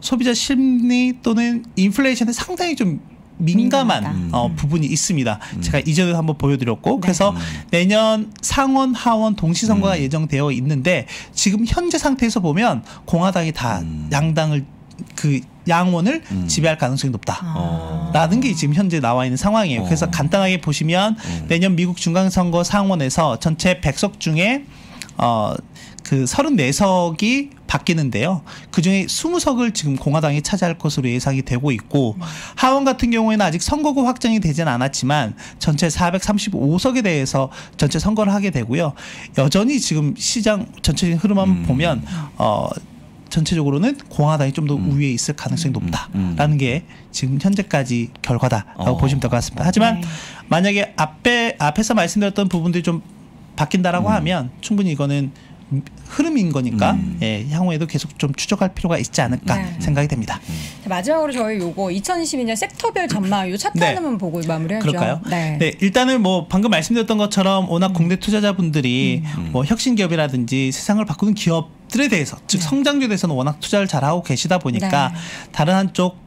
Speaker 6: 소비자 심리 또는 인플레이션에 상당히 좀 민감한 부분이 있습니다. 제가 이전에 한번 보여드렸고 그래서 내년 상원, 하원 동시선거가 예정되어 있는데 지금 현재 상태에서 보면 공화당이 다 양당을 그 양원을 지배할 가능성이 높다라는 게 지금 현재 나와 있는 상황이에요. 그래서 간단하게 보시면 내년 미국 중간선거 상원에서 전체 100석 중에 그 34석이 바뀌는데요. 그중에 20석을 지금 공화당이 차지할 것으로 예상이 되고 있고 하원 같은 경우에는 아직 선거구 확정이 되지는 않았지만 전체 435석에 대해서 전체 선거를 하게 되고요. 여전히 지금 시장 전체적인 흐름만 보면 전체적으로는 공화당이 좀 더 우위에 있을 가능성이 높다라는 게 지금 현재까지 결과다라고 보시면 될 것 같습니다. 하지만 만약에 앞에서 말씀드렸던 부분들이 좀 바뀐다라고 하면 충분히 이거는 흐름인 거니까 예, 향후에도 계속 좀 추적할 필요가 있지 않을까 생각이 됩니다.
Speaker 1: 마지막으로 저희 요거 2022년 섹터별 전망 요 차트 하나만 보고 마무리하죠.
Speaker 6: 그럴까요? 네, 일단은 뭐 방금 말씀드렸던 것처럼 워낙 국내 투자자분들이 뭐 혁신 기업이라든지 세상을 바꾸는 기업들에 대해서 즉 성장주에 대해서는 워낙 투자를 잘하고 계시다 보니까 다른 한쪽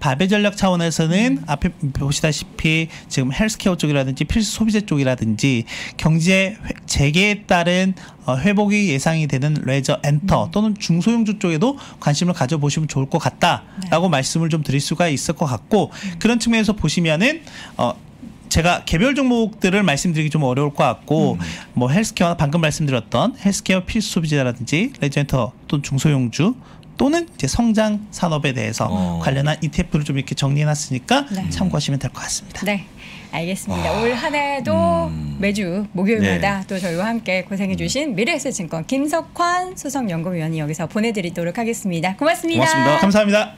Speaker 6: 바벨 전략 차원에서는 앞에 보시다시피 지금 헬스케어 쪽이라든지 필수 소비재 쪽이라든지 경제 재개에 따른 회복이 예상이 되는 레저 엔터 또는 중소형주 쪽에도 관심을 가져보시면 좋을 것 같다라고 말씀을 좀 드릴 수가 있을 것 같고 그런 측면에서 보시면은 제가 개별 종목들을 말씀드리기 좀 어려울 것 같고 뭐 헬스케어 방금 말씀드렸던 헬스케어 필수 소비재라든지 레저 엔터 또는 중소형주 또는 이제 성장 산업에 대해서 관련한 ETF를 좀 이렇게 정리해놨으니까 참고하시면 될 것 같습니다.
Speaker 1: 네, 알겠습니다. 올 한 해도 매주 목요일마다 또 저희와 함께 고생해주신 미래에셋증권 김석환 수석연구위원이 여기서 보내드리도록 하겠습니다. 고맙습니다.
Speaker 6: 감사합니다.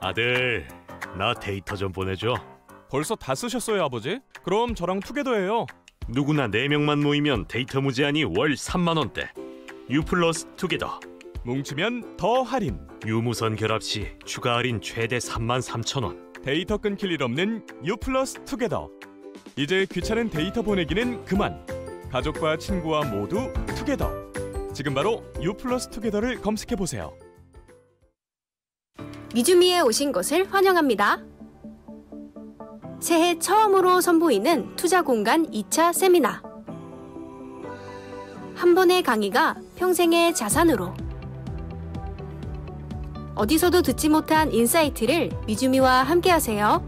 Speaker 7: 아들, 나 데이터 좀 보내줘.
Speaker 8: 벌써 다 쓰셨어요, 아버지? 그럼 저랑 투게더해요.
Speaker 7: 누구나 4명만 모이면 데이터 무제한이 월 3만 원대. U 플러스 투게더.
Speaker 8: 뭉치면 더 할인.
Speaker 7: 유무선 결합 시 추가 할인 최대 33,000원.
Speaker 8: 데이터 끊길 일 없는 U 플러스 투게더. 이제 귀찮은 데이터 보내기는 그만. 가족과 친구와 모두 투게더. 지금 바로 U 플러스 투게더를 검색해보세요.
Speaker 9: 미주미에 오신 것을 환영합니다. 새해 처음으로 선보이는 투자공간 2차 세미나. 한 번의 강의가 평생의 자산으로. 어디서도 듣지 못한 인사이트를 미주미와 함께하세요.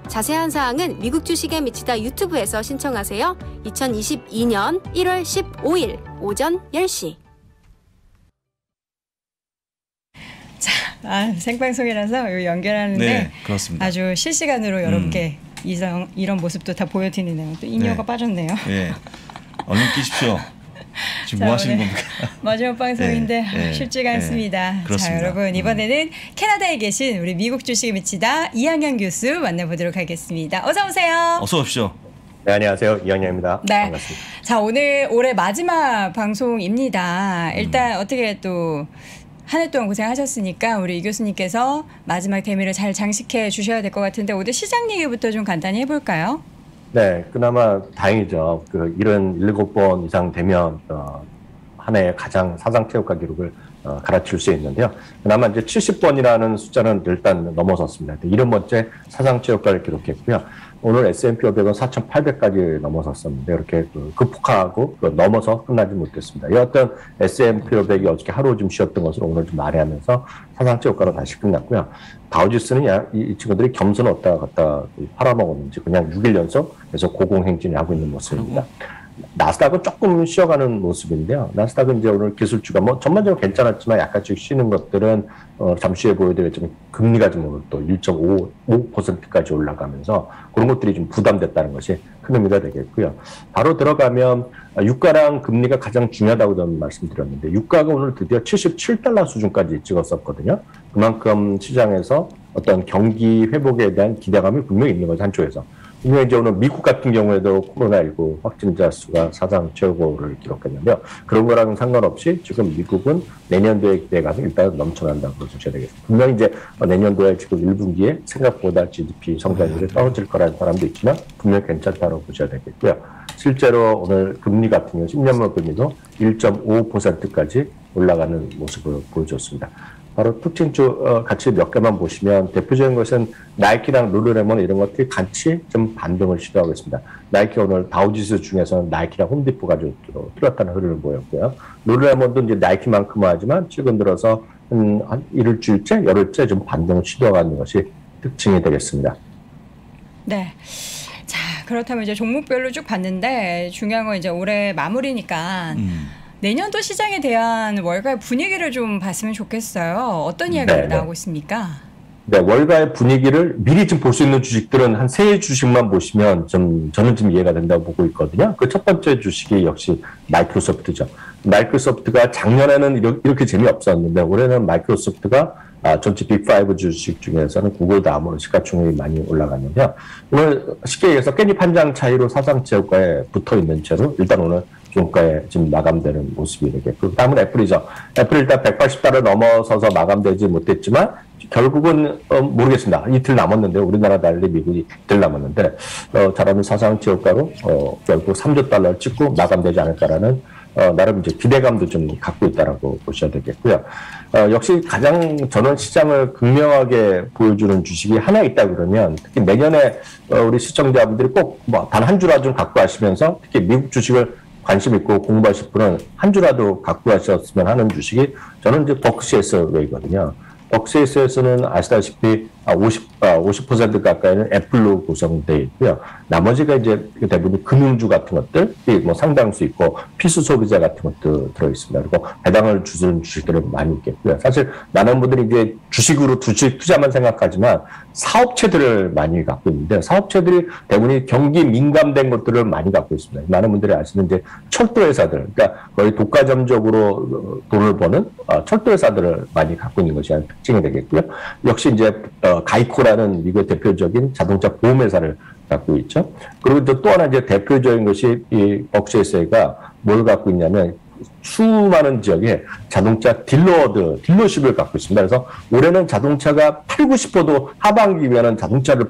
Speaker 9: 자세한 사항은 미국 주식에 미치다 유튜브에서 신청하세요. 2022년 1월 15일 오전 10시.
Speaker 1: 자, 생방송이라서 연결하는데
Speaker 2: 그렇습니다.
Speaker 1: 아주 실시간으로 여러분께 이런 모습도 다 보여드리네요. 또 인이어가 빠졌네요.
Speaker 2: 네. 얼른 끼십시오. 지금 뭐 하시는 겁니까?
Speaker 1: 마지막 방송인데 쉽지가 않습니다. 자, 여러분 이번에는 캐나다에 계신 우리 미국 주식에 미치다 이항영 교수 만나보도록 하겠습니다. 어서 오세요.
Speaker 2: 어서 오십시오.
Speaker 10: 네, 안녕하세요. 이항영입니다.
Speaker 1: 네.
Speaker 10: 반갑습니다.
Speaker 1: 자, 오늘 올해 마지막 방송입니다. 일단 어떻게 또 한 해 동안 고생하셨으니까 우리 이 교수님께서 마지막 대미를 잘 장식해 주셔야 될 것 같은데 오늘 시장 얘기부터 좀 간단히 해볼까요?
Speaker 10: 네, 그나마 다행이죠. 그 77번 이상 되면 한 해에 가장 사상체육가 기록을 갈아치울 수 있는데요. 그나마 이제 70번이라는 숫자는 일단 넘어섰습니다. 70번째 사상체육가를 기록했고요. 오늘 S&P 500은 4,800까지 넘어섰었는데 이렇게 극복하고 넘어서 끝나지 못했습니다. 이 어떤 S&P 500이 어저께 하루 좀 쉬었던 것을 오늘 좀 만회하면서 사상체육가로 다시 끝났고요. 다우지수는 이 친구들이 겸손 어디다 갖다 팔아먹었는지 그냥 6일 연속 계속 고공행진을 하고 있는 모습입니다. 나스닥은 조금 쉬어가는 모습인데요. 나스닥은 이제 오늘 기술주가 뭐 전반적으로 괜찮았지만 약간씩 쉬는 것들은 잠시 후에 보여드리겠지만 금리가 좀 오늘 또 1.5%까지 올라가면서 그런 것들이 좀 부담됐다는 것이 큰 의미가 되겠고요. 바로 들어가면 유가랑 금리가 가장 중요하다고 저는 말씀드렸는데 유가가 오늘 드디어 77달러 수준까지 찍었었거든요. 그만큼 시장에서 어떤 경기 회복에 대한 기대감이 분명히 있는 거죠, 한쪽에서. 분명히 이제 오늘 미국 같은 경우에도 코로나19 확진자 수가 사상 최고를 기록했는데요. 그런 거랑은 상관없이 지금 미국은 내년도에 기대감이 일단 넘쳐난다고 보셔야 되겠습니다. 분명히 이제 내년도에 지금 1분기에 생각보다 GDP 성장률이 떨어질 거라는 사람도 있지만 분명히 괜찮다고 보셔야 되겠고요. 실제로 오늘 금리 같은 경우 10년물 금리도 1.5%까지 올라가는 모습을 보여줬습니다. 바로 특징주 같이 몇 개만 보시면 대표적인 것은 나이키랑 룰루레몬 이런 것들이 같이 좀 반등을 시도하고 있습니다. 나이키 오늘 다우지수 중에서는 나이키랑 홈디포가 좀 뚜렷한 흐름을 보였고요. 룰루레몬도 이제 나이키만큼은 하지만 최근 들어서 한 일주일째, 열흘째 좀 반등을 시도하는 것이 특징이 되겠습니다.
Speaker 1: 네. 자, 그렇다면 이제 종목별로 쭉 봤는데 중요한 건 이제 올해 마무리니까 내년도 시장에 대한 월가의 분위기를 좀 봤으면 좋겠어요. 어떤 이야기가 나오고 있습니까?
Speaker 10: 네, 월가의 분위기를 미리 좀 볼 수 있는 주식들은 한 3주식만 보시면 저는 좀 이해가 된다고 보고 있거든요. 그 첫 번째 주식이 역시 마이크로소프트죠. 마이크로소프트가 작년에는 이렇게 재미없었는데 올해는 마이크로소프트가 전체 빅5 주식 중에서는 구글 다음으로 시가총액이 많이 올라갔는데요. 오늘 쉽게 얘기해서 깻잎 한 장 차이로 사상체육과에 붙어있는 채로 일단 오늘 종가에 지금 마감되는 모습이 되겠고 다음은 애플이죠. 애플 일단 180달러 넘어서서 마감되지 못했지만 결국은 모르겠습니다. 이틀 남았는데 우리나라 달리 미국이 이틀 남았는데 잘하는 사상체육가로 결국 3조 달러를 찍고 마감되지 않을까라는 나름 이제 기대감도 좀 갖고 있다라고 보셔야 되겠고요. 역시 가장 저는 시장을 극명하게 보여주는 주식이 하나 있다 그러면 특히 내년에 우리 시청자분들이 꼭 단 한 주라도 좀 갖고 가시면서 특히 미국 주식을 관심 있고 공부하실 분은 한 주라도 갖고 가셨으면 하는 주식이 저는 이제 버크셔스웨이거든요. 버크셔스웨이는 아시다시피 50% 가까이는 애플로 구성되어 있고요. 나머지가 이제 대부분 금융주 같은 것들, 뭐 상당수 있고 필수 소비자 같은 것도 들어 있습니다. 그리고 배당을 주는 주식들이 많이 있겠고요. 사실 많은 분들이 이제 주식으로 주식 투자만 생각하지만 사업체들을 많이 갖고 있는데 사업체들이 대부분이 경기 민감된 것들을 많이 갖고 있습니다. 많은 분들이 아시는 이제 철도 회사들, 그러니까 거의 독과점적으로 돈을 버는 철도 회사들을 많이 갖고 있는 것이 한 특징이 되겠고요. 역시 이제 가이코라는 미국의 대표적인 자동차 보험회사를 갖고 있죠. 그리고 또 하나 이제 대표적인 것이 이 버크셔스웨이가 뭘 갖고 있냐면 수많은 지역에 자동차 딜러십을 갖고 있습니다. 그래서 올해는 자동차가 팔고 싶어도 하반기면은 자동차를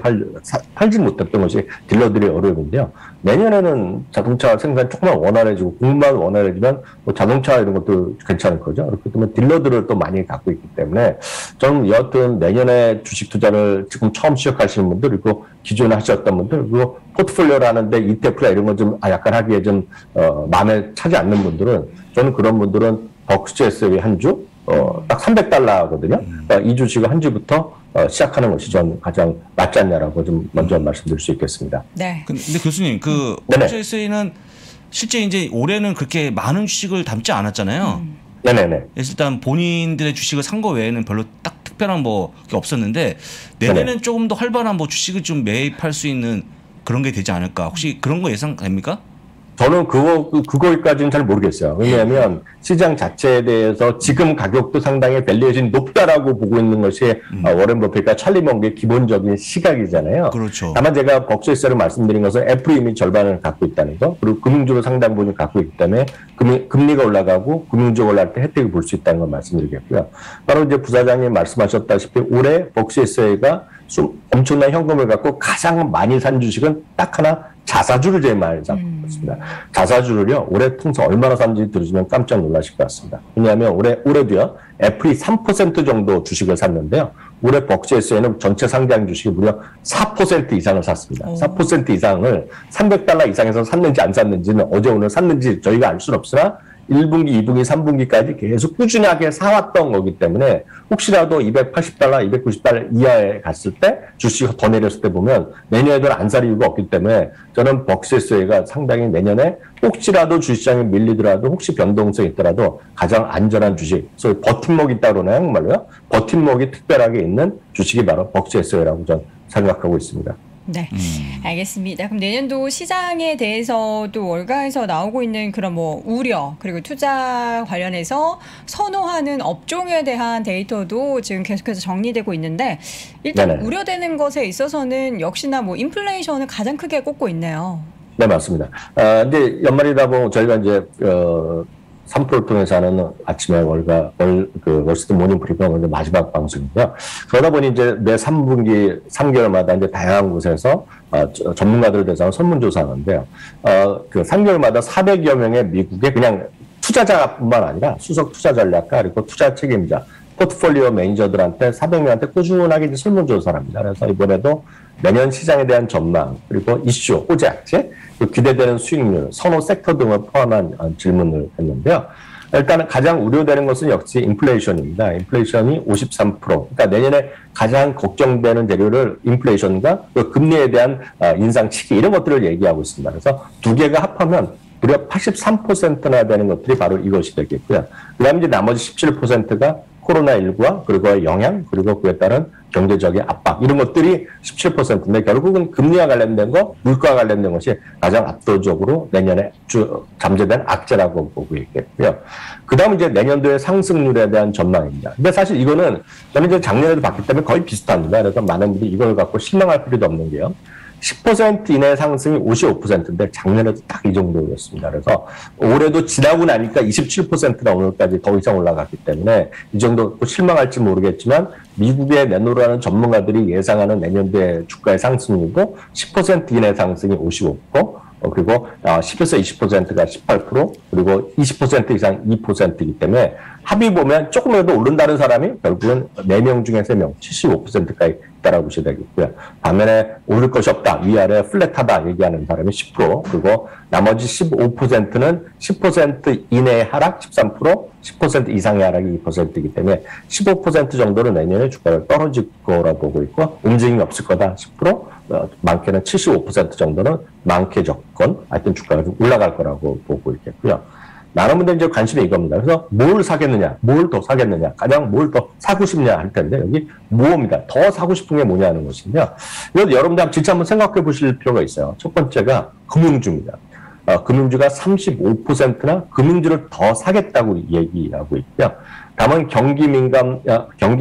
Speaker 10: 팔지 못했던 것이 딜러들의 어려움인데요. 내년에는 자동차 생산 조금만 원활해지고 공급만 원활해지면 뭐 자동차 이런 것도 괜찮을 거죠. 그렇기 때문에 딜러들을 또 많이 갖고 있기 때문에 저는 여하튼 내년에 주식 투자를 지금 처음 시작하시는 분들 그리고 기존에 하셨던 분들 그리고 포트폴리오를 하는데 ETF나 이런 거 좀 약간 하기에 좀 마음에 차지 않는 분들은 저는 그런 분들은 버크셔스웨이 한 주 딱 300달러거든요. 그러니까 이 주식을 한 주부터 시작하는 것이 저는 가장 낫지 않냐라고 좀 먼저 말씀드릴 수 있겠습니다.
Speaker 1: 네.
Speaker 2: 근데 교수님 그 버크셔스웨이는 실제 이제 올해는 그렇게 많은 주식을 담지 않았잖아요.
Speaker 10: 네네네.
Speaker 2: 일단 본인들의 주식을 산 거 외에는 별로 딱 특별한 뭐 없었는데 내년에는 조금 더 활발한 뭐 주식을 좀 매입할 수 있는 그런 게 되지 않을까? 혹시 그런 거 예상됩니까?
Speaker 10: 저는 그거까지는 잘 모르겠어요. 왜냐하면 시장 자체에 대해서 지금 가격도 상당히 밸류에이션이 높다라고 보고 있는 것이 워렌 버핏과 찰리 멍게의 기본적인 시각이잖아요.
Speaker 2: 그렇죠.
Speaker 10: 다만 제가 버크셔스웨이를 말씀드린 것은 애플이 이미 절반을 갖고 있다는 거, 그리고 금융주로 상당 부분을 갖고 있기 때문에 금리가 올라가고 금융주가 올라갈 때 혜택을 볼 수 있다는 걸 말씀드리겠고요. 바로 이제 부사장님 말씀하셨다시피 올해 버크셔스웨이가 엄청난 현금을 갖고 가장 많이 산 주식은 딱 하나 자사주를 제일 많이 잡고 있습니다. 자사주를요, 올해 통상 얼마나 샀는지 들으시면 깜짝 놀라실 것 같습니다. 왜냐하면 올해도요, 애플이 3% 정도 주식을 샀는데요. 올해 버크셔스웨이는 전체 상장 주식이 무려 4% 이상을 샀습니다. 4% 이상을 $300 이상에서 샀는지 안 샀는지는 어제 오늘 샀는지 저희가 알 수는 없으나 1분기, 2분기, 3분기까지 계속 꾸준하게 사왔던 거기 때문에 혹시라도 280달러, 290달러 이하에 갔을 때 주식이 더 내렸을 때 보면 내년에도 안 살 이유가 없기 때문에 저는 벅스SA가 상당히 내년에 혹시라도 주식시장이 밀리더라도 혹시 변동성이 있더라도 가장 안전한 주식, 소위 버팀목이 있다고 그러나요? 정말로요? 버팀목이 특별하게 있는 주식이 바로 벅스SA라고 저는 생각하고 있습니다.
Speaker 1: 네, 알겠습니다. 그럼 내년도 시장에 대해서도 월가에서 나오고 있는 그런 뭐 우려 그리고 투자 관련해서 선호하는 업종에 대한 데이터도 지금 계속해서 정리되고 있는데 일단
Speaker 10: 네네.
Speaker 1: 우려되는 것에 있어서는 역시나 뭐 인플레이션을 가장 크게 꼽고 있네요.
Speaker 10: 네, 맞습니다. 이제 연말이다 보면 저희가 이제 3프로를 통해서 하는 아침에 월스트리트 모닝 브리핑은 이제 마지막 방송인데요. 그러다 보니 이제 매 3분기 3개월마다 이제 다양한 곳에서 전문가들을 대상으로 설문조사하는데요. 그 3개월마다 400여 명의 미국의 그냥 투자자뿐만 아니라 수석 투자 전략가 그리고 투자 책임자, 포트폴리오 매니저들한테 400명한테 꾸준하게 이제 설문조사를 합니다. 그래서 이번에도 내년 시장에 대한 전망, 그리고 이슈, 호재 악재, 기대되는 수익률, 선호 섹터 등을 포함한 질문을 했는데요. 일단은 가장 우려되는 것은 역시 인플레이션입니다. 인플레이션이 53%. 그러니까 내년에 가장 걱정되는 재료를 인플레이션과 또 금리에 대한 인상치기 이런 것들을 얘기하고 있습니다. 그래서 두 개가 합하면 무려 83%나 되는 것들이 바로 이것이 되겠고요. 그다음에 이제 나머지 17%가 코로나19와 그리고 영향 그리고 그에 따른 경제적인 압박 이런 것들이 17%인데 결국은 금리와 관련된 거, 물가와 관련된 것이 가장 압도적으로 내년에 잠재된 악재라고 보고 있겠고요. 그다음 이제 내년도의 상승률에 대한 전망입니다. 근데 사실 이거는 저는 이제 작년에도 봤기 때문에 거의 비슷합니다. 그래서 많은 분들이 이걸 갖고 실망할 필요도 없는 게요. 10% 이내 상승이 55%인데 작년에도 딱 이 정도였습니다. 그래서 올해도 지나고 나니까 27%나 오늘까지 더 이상 올라갔기 때문에 이 정도 실망할지 모르겠지만 미국에 내놓으라는 전문가들이 예상하는 내년도의 주가의 상승률도 10% 이내 상승이 55%, 그리고 10에서 20%가 18%, 그리고 20% 이상 2%이기 때문에 합의 보면 조금이라도 오른다는 사람이 결국은 4명 중에 3명, 75%까지 있다라고 보셔야 되겠고요. 반면에 오를 것이 없다, 위아래 플랫하다 얘기하는 사람이 10%, 그리고 나머지 15%는 10% 이내의 하락 13%, 10% 이상의 하락이 2%이기 때문에 15% 정도는 내년에 주가가 떨어질 거라고 보고 있고 움직임이 없을 거다 10%, 많게는 75% 정도는 많게 적건 하여튼 주가가 좀 올라갈 거라고 보고 있겠고요. 많은 분들이 이제 관심이 이겁니다. 그래서 뭘 사겠느냐, 뭘 더 사겠느냐, 가장 뭘 더 사고 싶냐 할 텐데 여기 뭐입니다. 더 사고 싶은 게 뭐냐 하는 것인데요. 이건 여러분들 진짜 한번 생각해 보실 필요가 있어요. 첫 번째가 금융주입니다. 금융주가 35%나 금융주를 더 사겠다고 얘기하고 있고요. 다음은 경기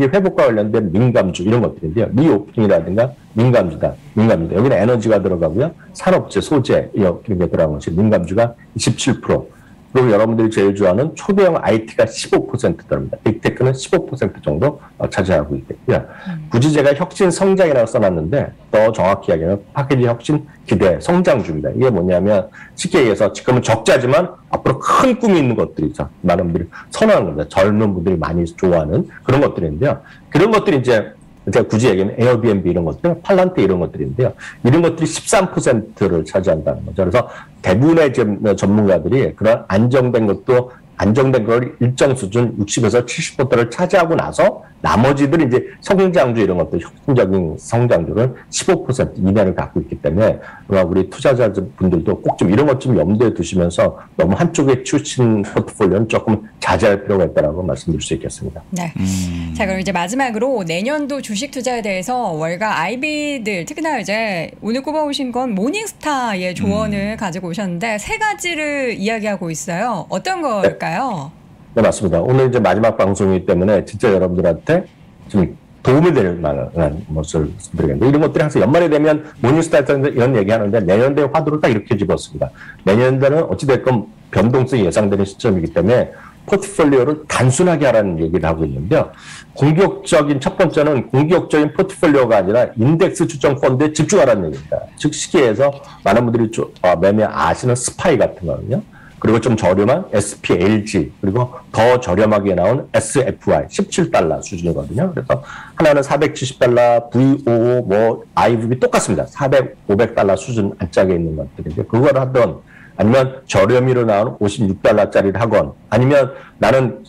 Speaker 10: 회복과 관련된 민감주 이런 것들인데요. 리오프닝이라든가 민감주다. 여기는 에너지가 들어가고요. 산업재, 소재 이런 게 들어간 것이 민감주가 27%. 그리고 여러분들이 제일 좋아하는 초대형 IT가 15%입니다. 빅테크는 15% 정도 차지하고 있겠고요. 굳이 제가 혁신 성장이라고 써놨는데 더 정확히 이야기하면 파케지 혁신 기대 성장주입니다. 이게 뭐냐면 쉽게 얘기해서 지금은 적자지만 앞으로 큰 꿈이 있는 것들이죠. 많은 분들이 선호하는 겁니다. 젊은 분들이 많이 좋아하는 그런 것들인데요. 그런 것들이 이제 제가 굳이 얘기하면 에어비앤비 이런 것들, 팔란트 이런 것들인데요. 이런 것들이 13%를 차지한다는 거죠. 그래서 대부분의 전문가들이 그런 안정된 걸 일정 수준 60에서 70%를 차지하고 나서 나머지들이 이제 성장주 이런 것들, 혁신적인 성장주를 15% 이내를 갖고 있기 때문에 우리 투자자분들도 꼭 좀 이런 것 좀 염두에 두시면서 너무 한쪽에 치우친 포트폴리오는 조금 자제할 필요가 있다고 말씀드릴 수 있겠습니다.
Speaker 1: 네. 자, 그럼 이제 마지막으로 내년도 주식 투자에 대해서 월가 IB들 특히나 이제 오늘 꼽아오신 건 모닝스타의 조언을 가지고 오셨는데 세 가지를 이야기하고 있어요. 어떤 걸까요?
Speaker 10: 네, 맞습니다. 오늘 이제 마지막 방송이기 때문에 진짜 여러분들한테 좀 도움이 될 만한 것을 말씀드리겠는데 이런 것들이 항상 연말이 되면 모닝스타에서 이런 얘기하는데 내년도의 화두를 딱 이렇게 집었습니다. 내년도는 어찌됐건 변동성이 예상되는 시점이기 때문에 포트폴리오를 단순하게 하라는 얘기를 하고 있는데요. 첫 번째는 공격적인 포트폴리오가 아니라 인덱스 추정 펀드에 집중하라는 얘기입니다. 즉 시기에서 많은 분들이 매매 아시는 스파이 같은 거거든요. 그리고 좀 저렴한 SPLG, 그리고 더 저렴하게 나온 SFY, 17달러 수준이거든요. 그래서 하나는 470달러, V55, IVB 똑같습니다. 400, 500달러 수준 안짝에 있는 것들인데, 그걸 하던 아니면 저렴이로 나오는 $56짜리를 하건, 아니면 나는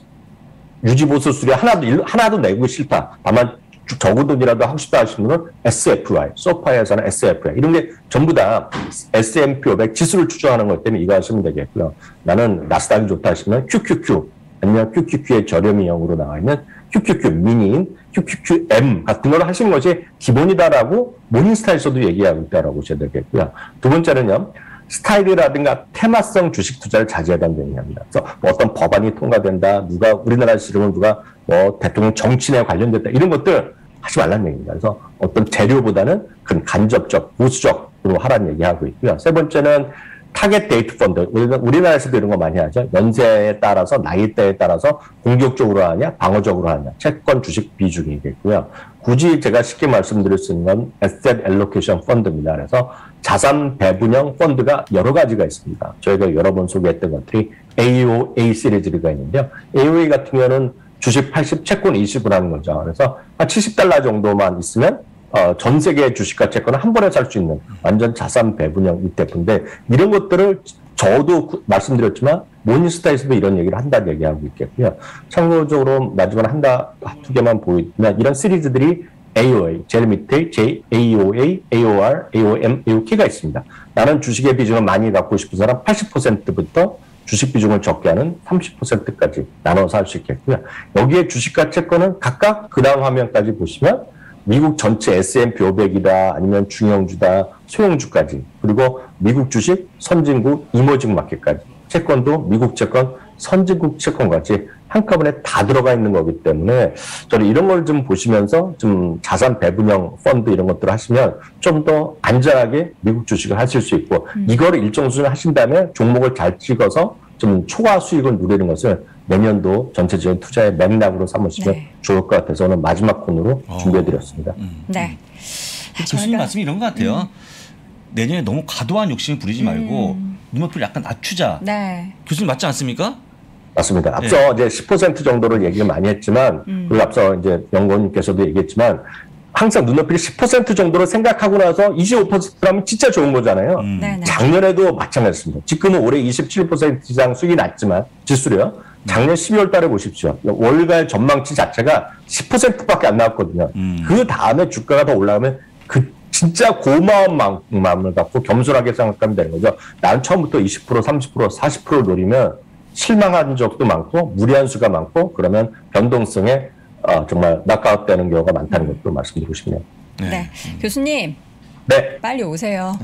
Speaker 10: 유지보수 수리 하나도 내고 싫다. 다만 적은 돈이라도 하고 싶다 하시는 분은 SFY, 소파에서는 SFY 이런 게 전부 다 S&P 500 지수를 추정하는 것 때문에 이거 하시면 되겠고요. 나는 나스닥이 좋다 하시면 QQQ 아니면 QQQ의 저렴이형으로 나와 있는 QQQ 미니인 QQQM 같은 걸 하시는 것이 기본이다라고 모닝스타에서도 얘기하고 있다라고 보셔야 되겠고요. 두 번째는요. 스타일이라든가 테마성 주식 투자를 자제하다는 얘기합니다. 그래서 뭐 어떤 법안이 통과된다, 누가 우리나라 시름은 누가 뭐 대통령 정치에 관련됐다 이런 것들 하지 말라는 얘기입니다. 그래서 어떤 재료보다는 큰 간접적, 보수적으로 하라는 얘기하고 있고요. 세 번째는 타겟 데이트 펀드. 우리나라에서도 이런 거 많이 하죠. 연세에 따라서, 나이대에 따라서 공격적으로 하냐, 방어적으로 하냐. 채권, 주식 비중이겠고요. 굳이 제가 쉽게 말씀드릴 수 있는 건 Asset Allocation Fund입니다. 그래서 자산 배분형 펀드가 여러 가지가 있습니다. 저희가 여러 번 소개했던 것들이 AOA 시리즈가 있는데요. AOA 같은 경우는 주식 80, 채권 20을 하는 거죠. 그래서 한 $70 정도만 있으면 전 세계 주식과 채권을 한 번에 살 수 있는 완전 자산 배분형 ETF인데 이런 것들을 저도 말씀드렸지만 모닝스타에서도 이런 얘기를 한다는 얘기하고 있겠고요. 참고적으로 마지막에 두 개만 보이면 이런 시리즈들이 AOA, 제일 밑에 JAOA, AOR, AOM, AOK가 있습니다. 나는 주식의 비중을 많이 갖고 싶은 사람 80%부터 주식 비중을 적게 하는 30%까지 나눠서 할 수 있겠고요. 여기에 주식과 채권은 각각 그 다음 화면까지 보시면 미국 전체 S&P 500이다 아니면 중형주다 소형주까지 그리고 미국 주식 선진국 이머징 마켓까지 채권도 미국 채권 선진국 채권까지 한꺼번에 다 들어가 있는 거기 때문에 저는 이런 걸 좀 보시면서 좀 자산 배분형 펀드 이런 것들을 하시면 좀 더 안전하게 미국 주식을 하실 수 있고 이거를 일정 수준 하신 다음에 종목을 잘 찍어서 좀 초과 수익을 누리는 것을 내년도 전체적인 투자의 맥락으로 삼으시면 좋을 것 같아서 오늘 마지막 코너로 준비해드렸습니다.
Speaker 1: 네.
Speaker 2: 교수님 말씀이 이런 것 같아요. 내년에 너무 과도한 욕심을 부리지 말고 눈높이를 약간 낮추자.
Speaker 1: 네.
Speaker 2: 교수님 맞지 않습니까?
Speaker 10: 맞습니다. 앞서 이제 10% 정도로 얘기를 많이 했지만 그리고 앞서 이제 연구원님께서도 얘기했지만 항상 눈높이를 10% 정도로 생각하고 나서 25%라면 진짜 좋은 거잖아요. 작년에도 마찬가지입니다. 지금은 올해 27% 이상 수익이 났지만 지수로요. 작년 12월 달에 보십시오. 월가의 전망치 자체가 10%밖에 안 나왔거든요. 그 다음에 주가가 더 올라가면 그 진짜 고마운 마음을 갖고 겸손하게 생각하면 되는 거죠. 나는 처음부터 20%, 30%, 40%를 노리면 실망한 적도 많고 무리한 수가 많고 그러면 변동성에 정말 낙가되는 경우가 많다는 것도 말씀드리고 싶네요.
Speaker 1: 네. 교수님.
Speaker 10: 네.
Speaker 1: 빨리 오세요.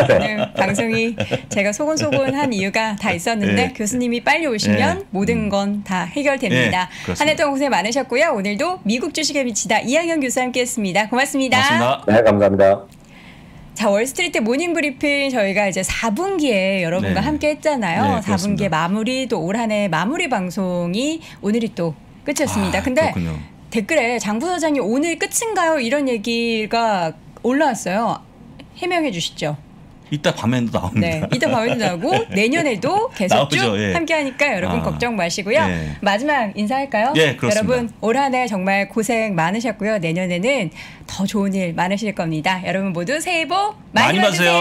Speaker 1: 오늘 방송이 제가 소곤소곤한 이유가 다 있었는데 교수님이 빨리 오시면 모든 건 다 해결됩니다. 한 해 동안 고생 많으셨고요. 오늘도 미국 주식에 미치다 이항현 교수 함께했습니다. 고맙습니다.
Speaker 2: 고맙습니다.
Speaker 10: 네, 감사합니다.
Speaker 1: 자, 월스트리트 모닝 브리핑 저희가 이제 4분기에 여러분과 함께 했잖아요. 4분기의 마무리 또 올 한 해 마무리 방송이 오늘이 또 끝이었습니다. 근데
Speaker 2: 그렇군요.
Speaker 1: 댓글에 장 부사장이 오늘 끝인가요? 이런 얘기가 올라왔어요. 해명해 주시죠.
Speaker 2: 이따 밤에도 나옵니다.
Speaker 1: 네, 이따 밤에도 나오고 내년에도 계속 쭉 함께하니까 여러분 걱정 마시고요. 마지막 인사할까요?
Speaker 2: 그렇습니다.
Speaker 1: 여러분 올 한 해 정말 고생 많으셨고요. 내년에는 더 좋은 일 많으실 겁니다. 여러분 모두 새해 복 많이 받으세요.